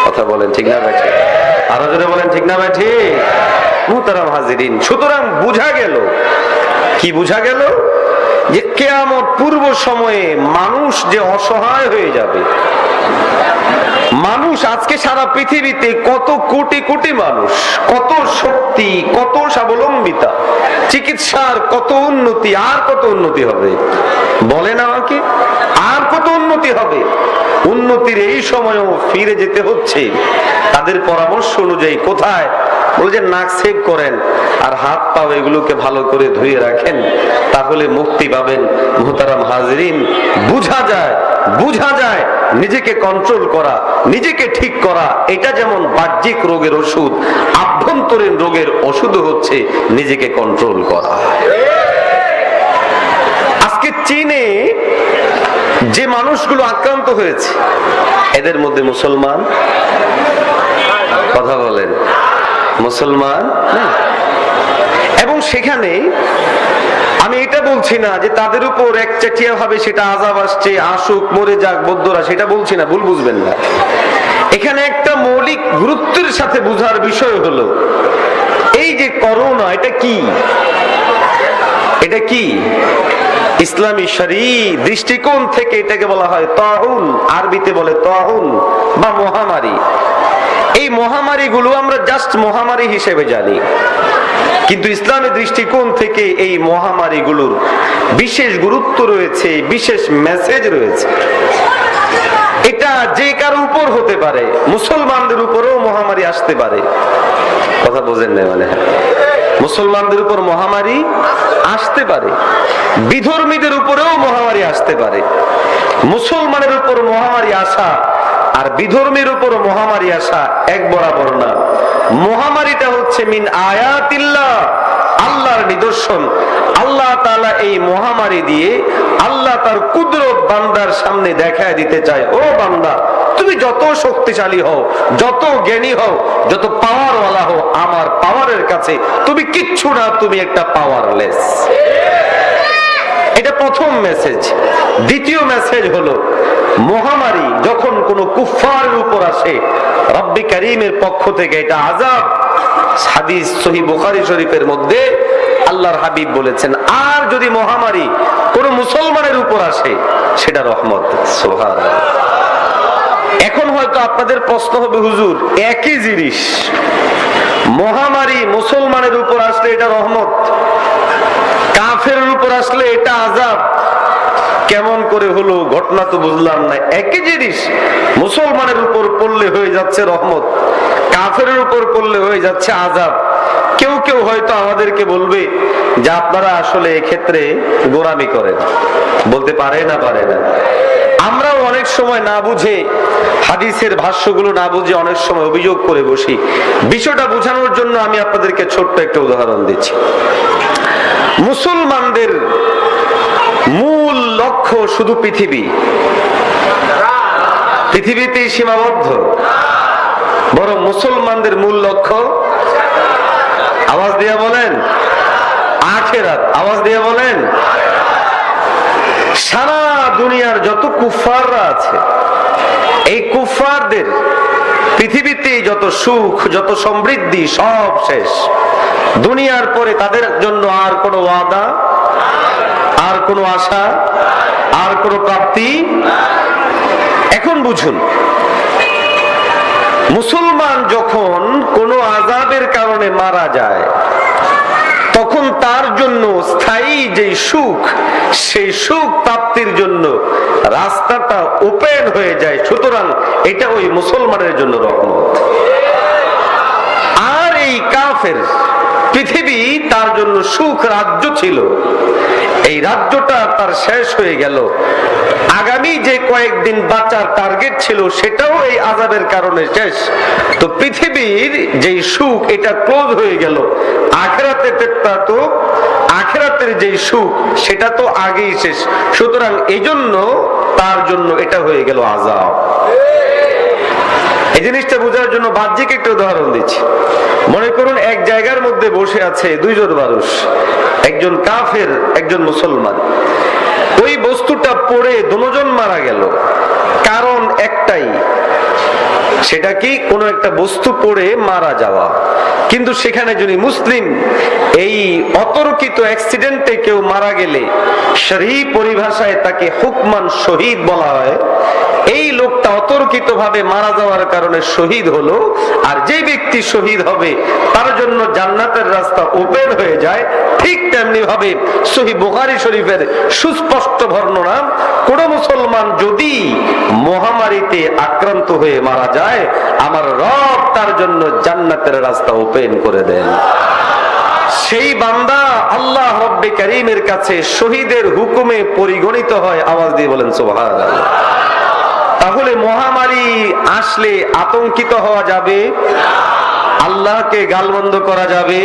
Speaker 2: কথা বলেন ঠিক না ভাই? আরো জোরে বলেন ঠিক না ভাই? ঠিক। মুহতারাম হাজিরিন, সুতরাং বুঝা গেল, কি বুঝা গেল? যে কিয়ামত পূর্ব সময়ে মানুষ যে অসহায় হয়ে যাবে। মানুষ আজকে সারা পৃথিবীতে কত কোটি কোটি মানুষ, কত শক্তি, কত স্বাবলম্বিতা, চিকিৎসার কত উন্নতি, আর কত উন্নতি হবে বলেন আমাকে? আর কত উন্নতি হবে? উন্নতির এই সময়ও ফিরে যেতে হচ্ছে তাদের পরামর্শ অনুযায়ী। কোথায়? বলে যে নাক সেভ করেন আর হাত পাও এগুলোকে ভালো করে ধুয়ে রাখেন, তাহলে মুক্তি পাবেন। মুহতারাম হাজিরিন, বুঝা যায়, বুঝা যায় নিজেকে কন্ট্রোল করা, নিজেকে ঠিক করা, এটা যেমন বাহ্যিক রোগের ওষুধ, আভ্যন্তরীণ রোগের ওষুধ হচ্ছে নিজেকে কন্ট্রোল করা। আজকে চীনে যে মানুষগুলো আক্রান্ত হয়েছে, এদের মধ্যে মুসলমান, কথা বলেন, মুসলমান। এবং সেখানে আমি এটা বলছি না যে তাদের উপর একচাটিয়া ভাবে সেটা আযাব আসছে, আসুক, মরে যাক বৌদ্ধরা, সেটা বলছি না, ভুল বুঝবেন না। এখানে একটা মৌলিক গুরুত্বের সাথে বুঝার বিষয় হলো, এই যে করোনা, এটা কি? এটা কি? ইসলামী শরঈ দৃষ্টিকোণ থেকে এটাকে বলা হয় তাউন, আরবিতে বলে তাউন বা মহামারী। এই মহামারী গুলো আমরা জাস্ট মহামারী হিসেবে জানি, কিন্তু ইসলামের দৃষ্টিকোণ থেকে এই মহামারী গুলোর বিশেষ গুরুত্ব রয়েছে, বিশেষ মেসেজ রয়েছে। এটা যে কারো উপর হতে পারে, মুসলমানদের উপরেও মহামারী আসতে পারে। কথা বোঝেন না? মানে মুসলমানদের উপর মহামারী আসতে পারে, বিধর্মীদের উপরেও মহামারী আসতে পারে। মুসলমানের উপর মহামারী আসা আর বিধর্মীর উপর মহামারী আসা এক বরাবর না। মহামারীটা হচ্ছে মিন আয়াতিল্লাহ, আল্লাহর নিদর্শন। আল্লাহ তাআলা এই মহামারী দিয়ে, আল্লাহ তার কুদরত বান্দার সামনে দেখায় দিতে চায়, ও বান্দা তুমি যত শক্তিশালী হও, যত জ্ঞানী হও, যত পাওয়ারওয়ালা হও, আমার পাওয়ারের কাছে তুমি কিচ্ছু না, তুমি একটা পাওয়ারলেস। এটা প্রথম মেসেজ। দ্বিতীয় মেসেজ হলো, মহামারী যখন কোন কুফফারের উপর আসে, রব্বি কারীমের পক্ষ থেকে এটা আযাব। হাদিস সহিহ বুখারী শরীফের মধ্যে আল্লাহর হাবিব বলেছেন, আর যদি মহামারী কোন মুসলমানের উপর আসে সেটা রহমত। সুবহানাল্লাহ। এখন হয়তো আপনাদের প্রশ্ন হবে, হুজুর একই জিনিস, মহামারী মুসলমানের উপর আসলে এটা রহমত, কাফেরের উপর আসলে এটা আযাব, কেমন করে হলো? ঘটনা তো বুঝলাম না। একই জিনিস মুসলমানের উপর পড়লে হয়ে যাচ্ছে রহমত, কাফেরের উপর পড়লে হয়ে যাচ্ছে আযাব। কেউ কেউ হয়তো আমাদেরকে বলবে যে আপনারা আসলে এক্ষেত্রে গোঁড়ামি করেন, বলতে পারে না পারে না। আমরাও অনেক সময় না বুঝে, হাদিসের ভাষ্যগুলো না বুঝে অনেক সময় অভিযোগ করে বসি। বিষয়টা বোঝানোর জন্য আমি আপনাদেরকে ছোট্ট একটা উদাহরণ দিচ্ছি। মুসলমানদের মূল লক্ষ্য শুধু পৃথিবীতেই সীমাবদ্ধ, বরং মুসলমানদের মূল লক্ষ্য, আওয়াজ দিয়ে বলেন, আখিরাত। আওয়াজ দিয়ে বলেন। সারা দুনিয়ার যত কুফফাররা আছে, এই কুফফারদের পৃথিবীতে যত সুখ, যত সমৃদ্ধি সব শেষ। দুনিয়ার পরে তাদের জন্য আর কোনো ওয়াদা, আর কোনো আশা, আর কোনো প্রাপ্তি। এখন বুঝুন, মুসলমান যখন কোনো আযাবের কারণে মারা যায়, তখন তার জন্য স্থায়ী যে সুখ, সেই সুখ প্রাপ্তির জন্য রাস্তাটা ওপেন হয়ে যায়। সুতরাং এটা ওই মুসলমানের জন্য রহমত। আর এই কাফের, পৃথিবী তার জন্য সুখ রাজ্য ছিল, এই রাজ্যটা তার শেষ হয়ে গেল। আগামী যে কয়েকদিন বাঁচার টার্গেট ছিল সেটাও এই আযাবের কারণে শেষ। তো পৃথিবীর যে সুখ এটা ক্লোজ হয়ে গেল। আখিরাতের যে সুখ সেটা তো আগেই শেষ। সুতরাং এই জন্য তার জন্য এটা হয়ে গেল আযাব। এই জিনিসটা বোঝার জন্য বাহ্যিক একটা উদাহরণ দিচ্ছি। মনে করুন এক জায়গার মধ্যে বসে আছে দুইজন মানুষ, একজন কাফের, একজন মুসলমান। ওই বস্তুটা পড়ে দুজন মারা গেল। কারণ একটাই, সেটা কি? কোনো একটা বস্তু পড়ে মারা যাওয়া। কিন্তু সেখানে যদি মুসলিম, এই অতর্কিত অ্যাক্সিডেন্টে কেউ মারা গেলে শরীয়ী পরিভাষায় তাকে হুকমান শহীদ বলা হয়। এই লোকটা অতর্কিত ভাবে মারা যাওয়ার কারণে শহীদ হলো। আর যে ব্যক্তি শহীদ হবে তার জন্য জান্নাতের রাস্তা ওপেন হয়ে যায়। ঠিক তেমনি ভাবে সহিহ বুখারী শরীফের সুস্পষ্ট বর্ণনা, কোন মুসলমান যদি মহামারীতে আক্রান্ত হয়ে মারা যায়, আমার রব তার জন্য জান্নাতের রাস্তা ওপেন করে দেন। সেই বান্দা আল্লাহ রব্বে কারীমের কাছে শহীদের হুকুমে পরিগণিত হয়। আওয়াজ দিয়ে বলেন সুবহানাল্লাহ। তাহলে মহামারী আসলে আতঙ্কিত হওয়া যাবে, আল্লাহকে গালমন্দ করা যাবে,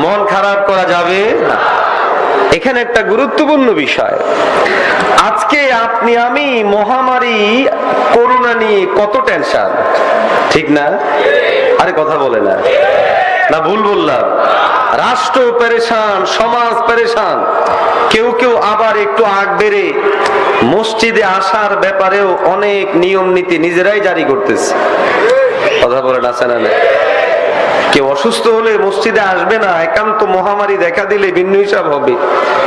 Speaker 2: মন খারাপ করা যাবে না। এখানে একটা গুরুত্বপূর্ণ বিষয়, আজকে আপনি আমি মহামারী করোনা নিয়ে কত টেনশন, ঠিক না? আরে কথা বলে না, না ভুল বললাম? রাষ্ট্র পেরেশান, সমাজ পেরেশান। কেউ কেউ আবার একটু আগ বেড়ে মসজিদে আসার ব্যাপারেও অনেক নিয়ম নীতি নিজেরাই জারি করতেছে। কথা বলেন, আছে না? কেউ অসুস্থ হলে মসজিদে আসবে না, একান্ত মহামারী দেখা দিলে ভিন্ন হিসাব হবে।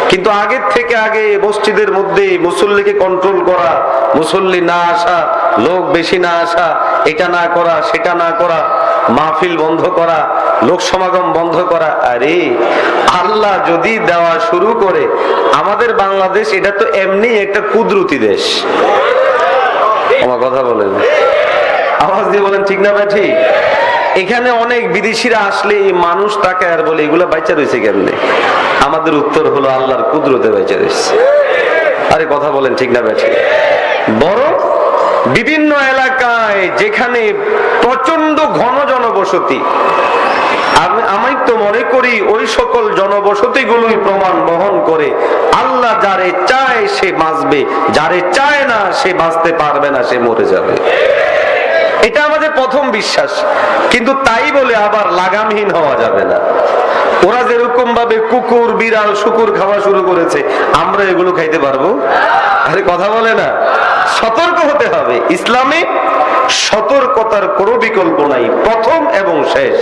Speaker 2: কিন্তু আগের থেকে আগে মসজিদের মধ্যে মুসল্লিকে কন্ট্রোল করা, মুসল্লি না আসা, লোক বেশি না আসা, এটা না করা, সেটা না করা, মাহফিল বন্ধ করা, লোক সমাগম বন্ধ করা। আরে আল্লাহ যদি দেওয়া শুরু করে, আমাদের বাংলাদেশ এটা তো এমনি একটা কুদরতি দেশ। আমার কথা বলেন, আওয়াজ দিয়ে বলেন, ঠিক না ভাই? ঠিক। এখানে অনেক বিদেশিরা আসলে মানুষ তাকে আর বলে এগুলা বাইচা রয়েছে কেমনে? আমাদের উত্তর হলো আল্লাহর কুদরতে বাইচা রয়েছে। আরে কথা বলেন, ঠিক না ভাই? ঠিক। বড় বিভিন্ন এলাকায় যেখানে প্রচন্ড ঘন জনবসতি, আমি তো মনে করি ওই সকল জনবসতি গুলোই প্রমাণ বহন করে আল্লাহ যারে চায় সে বাঁচবে, যারে চায় না সে বাঁচতে পারবে না, সে মরে যাবে। এটা আমাদের প্রথম বিশ্বাস। কিন্তু তাই বলে আবার লাগামহীন হওয়া যাবে না। ওরা যেরকম ভাবে কুকুর, বিড়াল, শুকুর খাওয়া শুরু করেছে, আমরা এগুলো খাইতে পারবো? আরে কথা বলে না। সতর্ক হতে হবে। ইসলামে সতর্কতার কোনো বিকল্প নাই, প্রথম এবং শেষ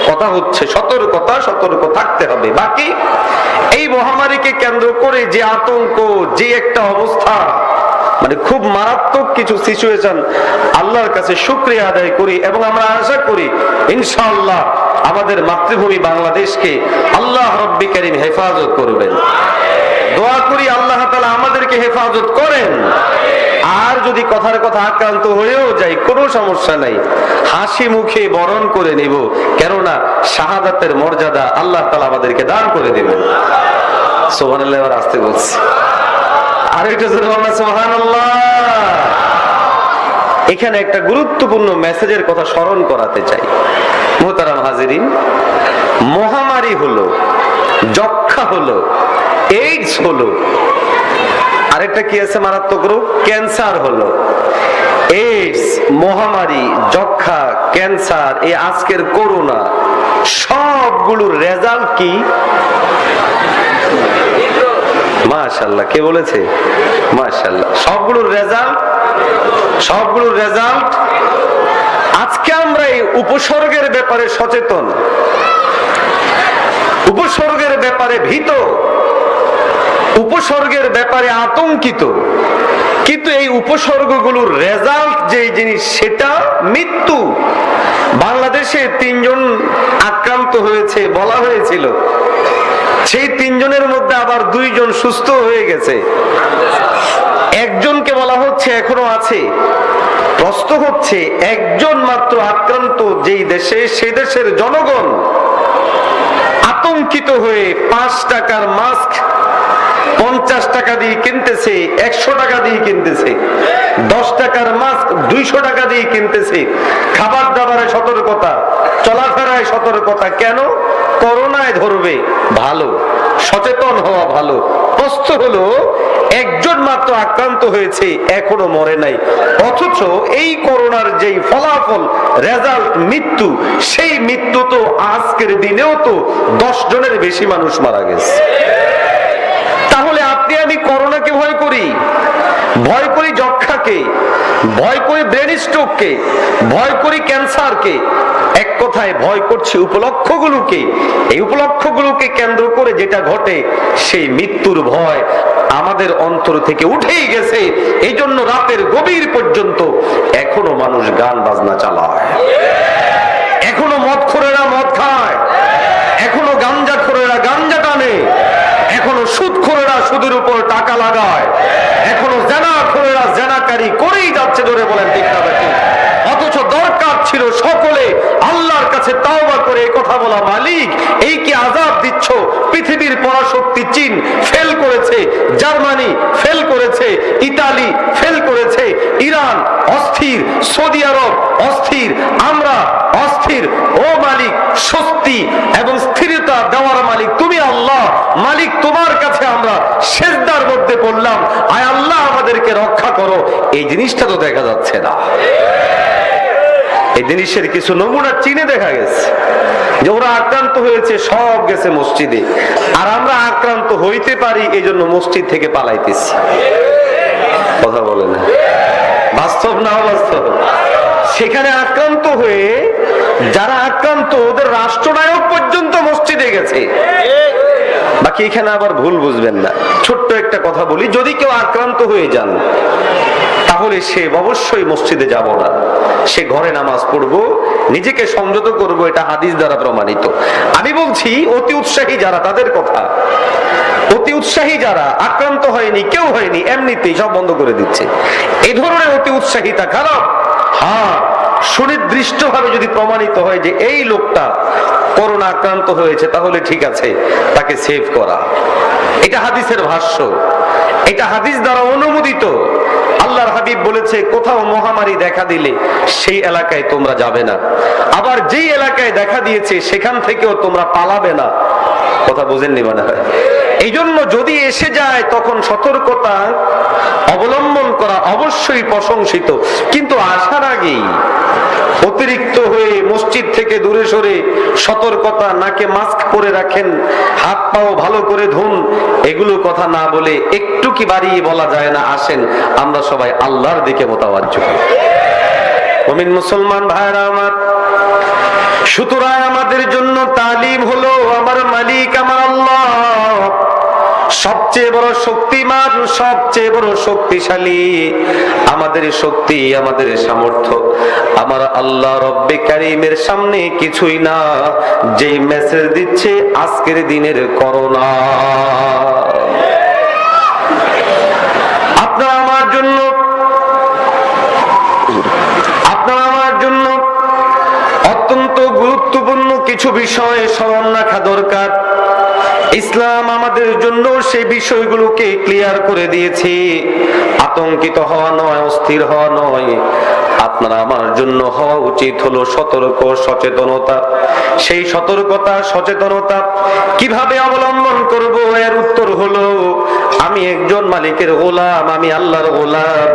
Speaker 2: কথা হচ্ছে সতর্কতা। সতর্ক থাকতে হবে। বাকি এই মহামারীকে কেন্দ্র করে যে আতঙ্ক, যে একটা অবস্থা, মানে খুব মারাত্মক কিছু সিচুয়েশন, আল্লাহর কাছে শুকরিয়া আদায় করি এবং আমরা আশা করি ইনশাআল্লাহ আমাদের মাতৃভূমি বাংলাদেশকে আল্লাহ রব্বি কারীম হেফাজত করবেন। দোয়া করি আল্লাহ তাআলা আমাদেরকে হেফাজত করেন। আর যদি কথার কথা আক্রান্ত হয়েও যাই, কোনো সমস্যা নাই, হাসি মুখে বরণ করে নেব, কেননা শাহাদাতের মর্যাদা আল্লাহ তাআলা আমাদেরকে দান করে দেবেন। সুবহানাল্লাহ। এবার আসতে বলছি, আরেকটা সুবহানাল্লাহ। এখানে একটা গুরুত্বপূর্ণ মেসেজের কথা স্মরণ করাতে চাই। মুহতারাম হাজিরিন, মহামারী হলো, যক্ষ্মা হলো, এইডস হলো, আরেকটা কি আছে মারাত্মক রোগ, ক্যান্সার হলো। এইডস, মহামারী, যক্ষ্মা, ক্যান্সার, এই আজকের করোনা, সবগুলোর রেজাল্ট কি? মাশাআল্লাহ। কে বলেছে? মাশাআল্লাহ। সবগুলোর রেজাল্ট আজকে আমরা এই উপসর্গের ব্যাপারে সচেতন, উপসর্গের ব্যাপারে ভীত, উপসর্গের ব্যাপারে আতঙ্কিত, কিন্তু এই উপসর্গগুলোর রেজাল্ট যে জিনিস সেটা মৃত্যু। বাংলাদেশে 3 জন আক্রান্ত হয়েছে বলা হয়েছিল, সেই 3 জনের মধ্যে আবার 2 জন সুস্থ হয়ে গেছে, একজনকে বলা হচ্ছে এখনো আছে। প্রশ্ন হচ্ছে, একজন মাত্র আক্রান্ত যেই দেশে, সেই দেশের জনগণ আতঙ্কিত হয়ে 5 টাকার মাস্ক 50 টাকা দিয়ে কিনতেছে, 100 টাকা দিয়ে কিনতেছে, 10 টাকার মাস্ক 200 টাকা দিয়ে কিনতেছে। খাবার দাবারে সতর্কতা, চলাফেরায় সতর্কতা। কেন? করোনায় ধরবে, ভালো, সচেতন হওয়া ভালো। প্রশ্ন হলো, একজন মাত্র আক্রান্ত হয়েছে, এখনো মরে নাই, অথচ এই করোনার যেই ফলাফল, রেজাল্ট মৃত্যু, সেই মৃত্যু তো আজকের দিনেও তো 10 জনের বেশি মানুষ মারা গেছে। তাহলে আপনি আমি করোনাকে ভয় করি, ভয় করি যক্ষ্মাকে, ভয় করি ব্রেন স্ট্রোককে, ভয় করি ক্যান্সারকে, এক কথায় ভয় করছি উপলক্ষগুলোকে। এই উপলক্ষগুলোকে কেন্দ্র করে যেটা ঘটে, সেই মৃত্যুর ভয় আমাদের অন্তর থেকে উঠেই গেছে। এই জন্য রাতের গভীর পর্যন্ত এখনো মানুষ গান বাজনা চালায়, এখনো মদখোরেরা মদ খায়, এখনো গাঞ্জাখোরেরা গাঞ্জা টানে, এখনো সুদখোরেরা সুদের উপর টাকা লাগায়, এখনো জেনাখোরেরা জেনাকারী করেই যাচ্ছে। ধরে বলেন ঠিক না ঠিক? অথচ দরকার ছিল সকলে আল্লাহর কাছে তাওবা করে এই কথা বলা, মালিক এই কি আযাব দিচ্ছ? পৃথিবীর পরাশক্তি চীন ফেল করেছে, জার্মানি ফেল করেছে, ইতালি ফেল করেছে, ইরান অস্থির, সৌদি আরব অস্থির, আমরা অস্থির। ও মালিক, স্বস্তি এবং স্থিরতা দেওয়ার মালিক তুমি আল্লাহ। মালিক, তোমার কাছে আমরা সিজদার মধ্যে পড়লাম, আয় আল্লাহ আমাদেরকে রক্ষা করো। এই জিনিসটা তো দেখা যাচ্ছে না। এই জিনিসের কিছু নমুনা চীনে দেখা গেছে, যে ওরা আক্রান্ত হয়েছে, সব গেছে মসজিদে, আর আমরা আক্রান্ত হইতে পারি এই জন্য মসজিদ থেকে পালাইতেছি। কথা বলে না, বাস্তব না অবাস্তব? সেখানে আক্রান্ত হয়ে যারা আক্রান্ত, ওদের রাষ্ট্রনায়ক পর্যন্ত মসজিদে গেছে। বাকি এখানে আবার ভুল বুঝবেন না, ছোট্ট একটা কথা বলি, যদি কেউ আক্রান্ত হয়ে যান তাহলে সে অবশ্যই মসজিদে যাব না, সে ঘরে নামাজ পড়বো, নিজেকে সংযত করব, এটা হাদিস দ্বারা প্রমাণিত। আমি বলছি অতি উৎসাহী যারা, তাদের কথা। অতি উৎসাহী যারা আক্রান্ত হয়নি, কেউ হয়নি, এমনিতেই সব বন্ধ করে দিচ্ছে, এই ধরনের অতি উৎসাহিতা খারাপ। হ্যাঁ, সুনির্দিষ্ট ভাবে যদি প্রমাণিত হয় যে এই লোকটা করোনা আক্রান্ত হয়েছে, তাহলে ঠিক আছে, তাকে সেভ করা। এটা হাদিসের ভাষ্য, এটা হাদিস দ্বারা অনুমোদিত। আল্লাহর হাবিব বলেছেন বলেছে কোথাও মহামারী দেখা দিলে সেই এলাকায় তোমরা যাবে না, আবার যেই এলাকায় দেখা দিয়েছে সেখান থেকেও তোমরা পালাবে না। কথা বুঝেননি মনে হয়? এই জন্য যদি এসে যায় তখন সতর্কতা অবলম্বন করা অবশ্যই প্রশংসিত, কিন্তু আসার আগেই অতিরিক্ত হয়ে মসজিদ থেকে দূরে সরে সতর্কতা, নাকে মাস্ক পরে রাখেন, হাত পাও ভালো করে ধুন, এগুলো কথা না বলে একটু কি বাড়িয়ে বলা যায় না, আসেন আমরা সবাই আল্লাহর দিকে মোতাওয়াজ্জ হই। মুমিন মুসলমান ভাইরা আমার, সুতরাং আমাদের জন্য তালিম হলো আমার মালিক আমার আল্লাহ সবচেয়ে বড় শক্তিমান, সবচেয়ে বড় শক্তিশালী। আমাদের শক্তি, আমাদের সামর্থ্য আমার আল্লাহ রব্বে কারীমের সামনে কিছুই না। যেই মেসেজ দিচ্ছে আজকের দিনের করোনা, আপনার আমার জন্য অত্যন্ত গুরুত্বপূর্ণ কিছু বিষয় স্মরণ রাখা দরকার। ইসলাম আমাদের জন্য সেই বিষয়গুলোকে ক্লিয়ার করে দিয়েছে। আতঙ্কিত হওয়া নয়, অস্থির হওয়া নয়, আপনারা আমার জন্য হওয়া উচিত হলো সতর্ক সচেতনতা। সেই সতর্কতা সচেতনতা কিভাবে অবলম্বন করব, এর উত্তর হলো আমি একজন মালিকের গোলাম, আমি আল্লাহর গোলাম।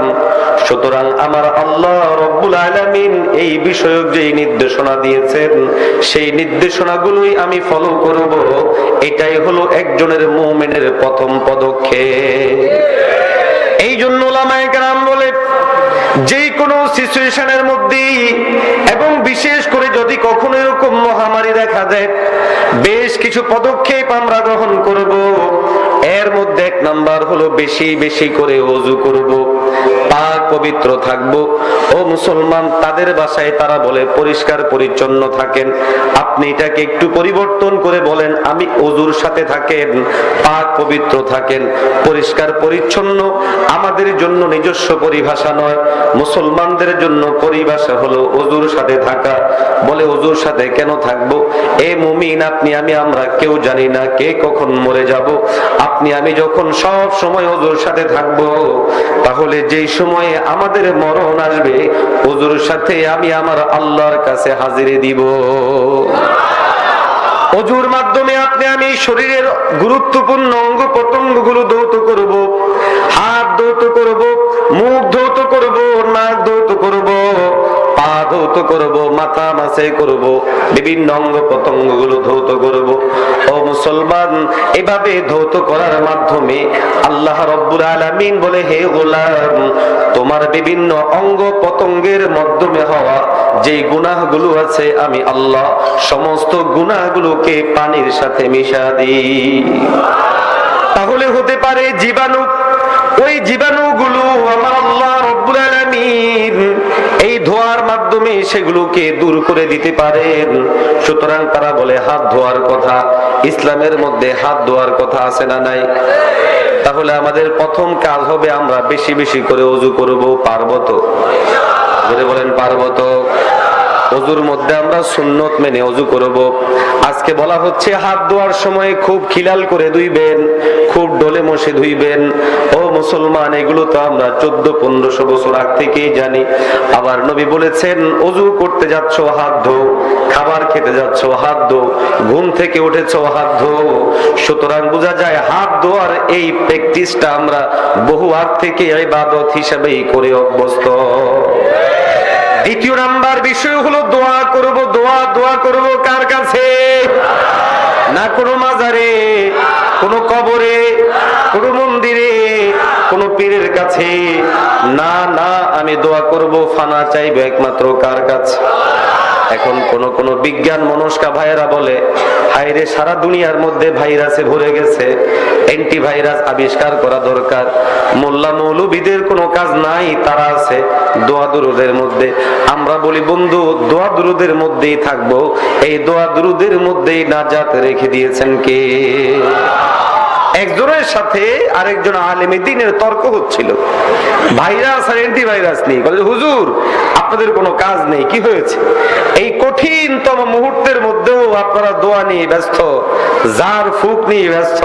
Speaker 2: সুতরাং আমার আল্লাহ রব্বুল আলামিন এই বিষয়ক যে নির্দেশনা দিয়েছেন সেই নির্দেশনাগুলোই আমি ফলো করব। এটাই হলো একজনের মুমিনের প্রথম পদক্ষেপ। এই জন্য উলামায়ে কেরাম বলে যে কোনো সিচুয়েশনের মধ্যে, এবং বিশেষ করে যদি কখনো এরকম মহামারী দেখা দেয়, বেশ কিছু পদক্ষেপ আমরা গ্রহণ করব। এর মধ্যে এক নাম্বার হলো বেশি বেশি করে ওযু করব, পাক পবিত্র থাকব। ও মুসলমান, তাদের ভাষায় তারা বলে পরিষ্কার পরিচ্ছন্ন থাকেন। আপনি এটাকে একটু পরিবর্তন করে বলেন আমি ওযুর সাথে থাকেন, পাক পবিত্র থাকেন, পরিষ্কার পরিচ্ছন্ন। আমাদের জন্য নিজস্ব পরিভাষা নয়, মুসলমানদের জন্য পরিভাষা হলো ওযুর সাথে থাকা। বলে ওযুর সাথে কেন থাকবো? এ মুমিন, আপনি আমি আমরা কেউ জানি না কে কখন মরে যাব। আপনি আমি যখন সব সময় ওযুর সাথে থাকবো, তাহলে যেই সময়ে আমাদের মরণ আসবে ওযুর সাথে আমি আমার আল্লাহর কাছে হাজিরে দিব। ওযুর মাধ্যমে আপনি আমি শরীরের গুরুত্বপূর্ণ অঙ্গ প্রত্যঙ্গ গুলো ধৌত করব, হাত ধৌত করব, মুখ ধৌত করব, নাক ধৌত করব, পা ধৌত করব, মাথা মাসে করব, বিভিন্ন অঙ্গ প্রত্যঙ্গ গুলো ধৌত করব। ও মুসলমান, এভাবে ধৌত করার মাধ্যমে আল্লাহ রব্বুল আলামিন বলে হে গোলাম, তোমার বিভিন্ন অঙ্গ প্রত্যঙ্গের মাধ্যমে হওয়া যে গুনাহগুলো আছে আমি আল্লাহ সমস্ত গুনাহগুলোকে পানির সাথে মিশা দিই। তাহলে হতে পারে জীবাণু, ওই জীবাণুগুলো আমার আল্লাহ রব্বুল আলামিন এই ধোয়ার মাধ্যমে সেগুলোকে দূর করে দিতে পারেন। সুতরাং তারা বলে হাত ধোয়ার কথা, ইসলামের মধ্যে হাত ধোয়ার কথা আছে না নাই? তাহলে আমাদের প্রথম কাজ হবে আমরা বেশি বেশি করে ওযু করব। পারবো তো? বলেন পারবো তো? ওযুর মধ্যে আমরা সুন্নত মেনে ওযু করব। আজকে বলা হচ্ছে হাত ধোয়ার সময় খুব খিলাল করে ধুইবেন, খুব ডলে মশে ধুইবেন। ও মুসলমান, এগুলো তো আমরা 1400-1500 বছর আগ থেকেই জানি। আবার নবী বলেছেন ওযু করতে যাচ্ছ হাত ধো, খাবার খেতে যাচ্ছ হাত ধো, ঘুম থেকে উঠেছ হাত ধো। সুতরাং বোঝা যায় হাত ধোয়ার এই প্র্যাকটিসটা আমরা বহু আগ থেকে ইবাদত হিসেবেই করে অভ্যস্ত। দ্বিতীয় নাম্বার বিষয় হলো দোয়া করব। দোয়া করব কার কাছে? না কোনো মাজারে, কোনো কবরে, কোনো মন্দিরে, কোনো পীরের কাছে না, না, আমি দোয়া করব ফানা চাইবো একমাত্র কার কাছে? এখন কোন বিজ্ঞান মনস্কা ভাইয়েরা বলে হায়রে সারা দুনিয়ার মধ্যে ভাইরাসে ভরে গেছে, অ্যান্টিভাইরাস আবিষ্কার করা দরকার। মোল্লা মৌলবীদের কোনো কাজ নাই, তারা আছে দোয়া দুরুদের মধ্যে। আমরা বলি বন্ধু দোয়া দুরুদের মধ্যেই থাকবো, এই দোয়া দুরুদের মধ্যেই নাজাত রেখে দিয়েছেন কে? একজনের সাথে আরেকজন আলেমে দ্বীনের তর্ক হচ্ছিল ভাইরাস আর অ্যান্টিভাইরাস নিয়ে। বলে হুজুর আপনাদের কোনো কাজ নেই, কি হয়েছে? এই কঠিনতম মুহূর্তের মধ্যেও আপনারা দোয়া নিয়ে ব্যস্ত, জার ফুক নিয়ে ব্যস্ত।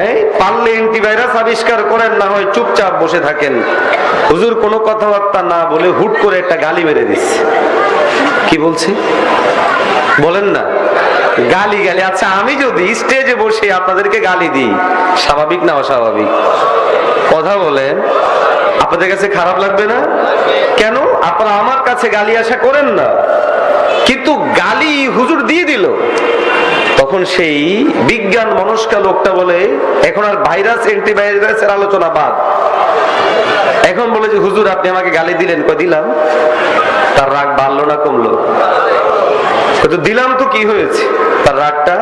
Speaker 2: এই পারলে অ্যান্টিভাইরাস আবিষ্কার করেন, না হয় চুপচাপ বসে থাকেন। হুজুর কোনো কথাবার্তা না বলে হুট করে একটা গালি মেরে দিচ্ছে। কি বলছি বলেন না? গালি গালি। আচ্ছা, আমি যদি স্টেজে বসে আপনাদেরকে গালি দিই, স্বাভাবিক না অস্বাভাবিক? কথা বলেন, আপনাদের কাছে খারাপ লাগবে না? কেন? আপনারা আমার কাছে গালি আশা করেন না, কিন্তু গালি হুজুর দিয়ে দিল। তখন সেই বিজ্ঞান মনস্কা লোকটা বলে, এখন আর ভাইরাস অ্যান্টিভাইরাসের আলোচনা বাদ, এখন বলে যে হুজুর আপনি আমাকে গালি দিলেন। কই দিলাম? তার রাগ বাড়লো না কমলো? তো দিলাম তো কি হয়েছে? তার রাগটা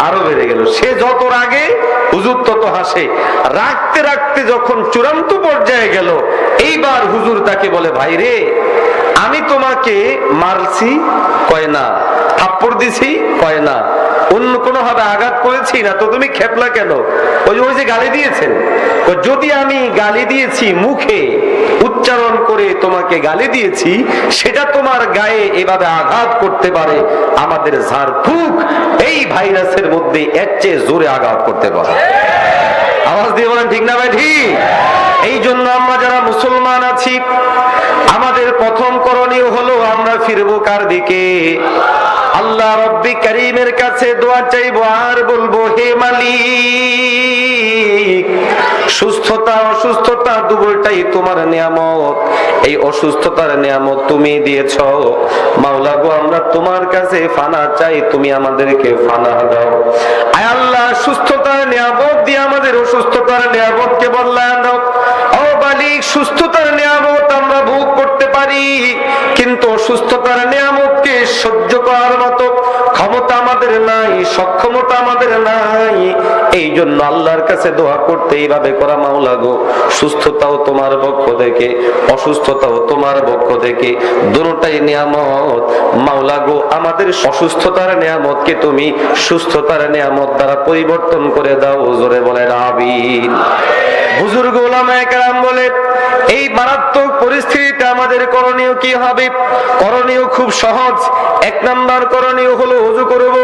Speaker 2: আরো বেড়ে গেল। সে যত রাগে হুজুর তত হাসে। রাখতে রাখতে যখন চূড়ান্ত পর্যায়ে গেল, এইবার হুজুর তাকে বলে, ভাই রে, আমি তোমাকে মারছি? কয় না। থাপ্পড় দিছি? কয় না। অন্য কোনো ভাবে আঘাত করেছি? না। তো তুমি খেপলা কেন? ওই যে গালি দিয়েছেন। যদি আমি গালি দিয়েছি, মুখে উচ্চারণ করে তোমাকে গালি দিয়েছি, সেটা তোমার গায়ে এভাবে আঘাত করতে পারে, আমাদের ঝাড়ফুঁক এই ভাইরাসের মধ্যে এর চেয়ে জোরে আঘাত করতে পারে। আওয়াজ দিয়ে বলেন ঠিক না ভাই? ঠিক। এই জন্য আমরা যারা মুসলমান আছি, আমাদের প্রথম করণীয় হলো আমরা ফিরবো কার দিকে? আল্লাহ রব্বি কারীমের কাছে দোয়া চাইবো আর বলবো, হে মালিক, সুস্থতা অসুস্থতা দুটোটাই তোমার নিয়ামত। এই অসুস্থতার নিয়ামত তুমি দিয়েছো। মাওলা গো, আমরা তোমার কাছে ফানা চাই, তুমি আমাদেরকে ফানা দাও। আয় আল্লাহ, সুস্থতার নিয়ামত দিয়ে আমাদের অসুস্থতার নিয়ামতকে বদলায় দাও। ও মালিক, সুস্থতার নিয়ামত আমরা ভোগ করতে পারি, কিন্তু অসুস্থতার নিয়ামতকে সহ্য করার মতো ক্ষমতা আমাদের নাই, সক্ষমতা আমাদের নাই। এই জন্য আল্লাহর কাছে দোয়া করতে এইভাবে করা, মাওলা গো, সুস্থতাও তোমার পক্ষ থেকে, অসুস্থতাও তোমার পক্ষ থেকে, দুটোটাই নিয়ামত। মাওলা গো, আমাদের অসুস্থতার নিয়ামতকে তুমি সুস্থতার নিয়ামত দ্বারা পরিবর্তন করে দাও। জোরে বলেন আমিন। বুজুর্গ উলামায়ে কেরাম বলে, এই মারাত্মক পরিস্থিতিতে আমাদের করণীয় কি হবে? করণীয় খুব সহজ। এক নাম্বার করণীয় হলো ওযু করব,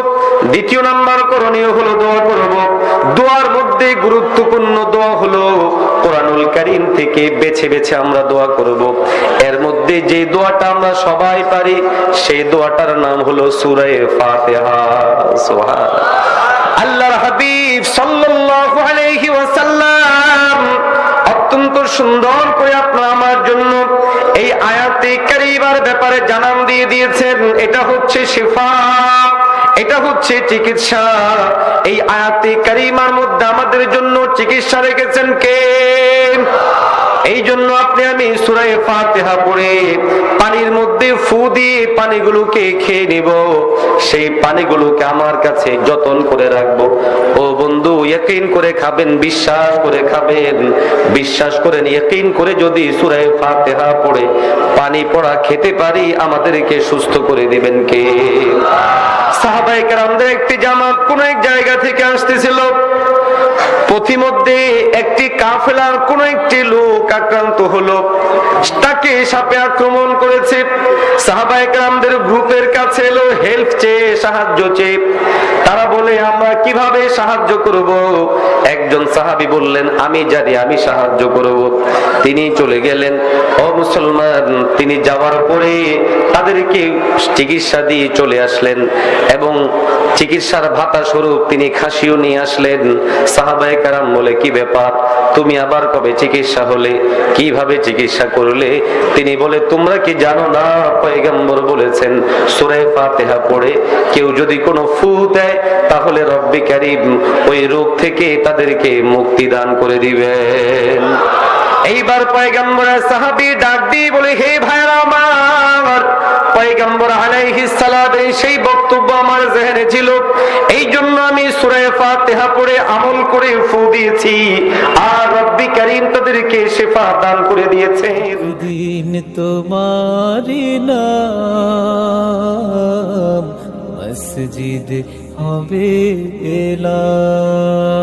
Speaker 2: দ্বিতীয় নাম্বার করণীয় হলো দোয়া করব। দোয়ার মধ্যে গুরুত্বপূর্ণ দোয়া হলো কোরআনুল কারীম থেকে বেছে বেছে আমরা দোয়া করব। এর মধ্যে যে দোয়াটা আমরা সবাই পারি, সেই দোয়াটার নাম হলো সূরা ফাতিহা। সুবহানাল্লাহ। আল্লাহর হাবিব সাল্লাল্লাহু আলাইহি ওয়াসাল্লাম অত্যন্ত সুন্দর করে আপনার আমার জন্য এই আয়াতে কারিমার ব্যাপারে জানান দিয়ে দিয়েছেন। এটা হচ্ছে শিফা, এটা হচ্ছে চিকিৎসা। এই আয়াতে কারিমার মধ্যে আমাদের জন্য চিকিৎসা রেখেছেন কে? এই জন্য আপনি আমি সূরা ফাতিহা পড়ে পানির মধ্যে ফু দিয়ে পানিগুলোকে খেয়ে নিব। সেই পানিগুলোকে আমার কাছে যতন করে রাখবো। ও বন্ধু, ইয়াকিন করে খাবেন, বিশ্বাস করে খাবেন। বিশ্বাস করেন, ইয়াকিন করে যদি সূরা ফাতিহা পড়ে পানি পড়া খেতে পারি, আমাদেরকে সুস্থ করে দিবেন কে? সাহাবায়ে কেরামদের একটি জামাত কোন এক জায়গা থেকে আসতেছিল। পথিমধ্যে একটি কাফেলার কোন একটি লোক আক্রান্ত হলো, তাকে সাপে আক্রমণ করেছে। সাহাবায়ে কেরামদের গ্রুপের কাছে এলো হেল্প চেয়ে, সাহায্য চেয়ে। তারা বলে, আমরা কিভাবে সাহায্য করব? একজন সাহাবী বললেন, আমি জানি, আমি সাহায্য করব। তিনি চলে গেলেন। ও মুসলমান, তিনি যাওয়ার পরে তাদেরকে চিকিৎসা দিয়ে চলে আসলেন এবং চিকিৎসার ভাতা স্বরূপ তিনি খাসিও নিয়ে আসলেন। সাহাবায়ে কেরাম বলে, কি ব্যাপার, তুমি আবার কবে চিকিৎসা হলে? কিভাবে চিকিৎসা করলে? তিনি বলে, তোমরা কি জানো না, পয়গম্বর বলেছেন সূরা ফাতিহা পড়ে কেউ যদি কোনো ফু দেয়, তাহলে রব্বি কারীম ওই রোগ থেকে তাদেরকে মুক্তি দান করে দিবেন। এইবার পয়গম্বরের সাহাবী ডাক দিয়ে বলে, হে ভাইরা আমার, পয়গম্বর আলাইহিস সালামের সেই বক্তব্য আমার জেহেনে ছিল, এই জন্য আমি সূরা ফাতিহা পড়ে আমল করে ফু দিয়েছি, আর রব্বি কারীম তাদেরকে শিফা দান করে দিয়েছেন।
Speaker 1: দিন তোমারি নাম মসজিদ হবে এলাম।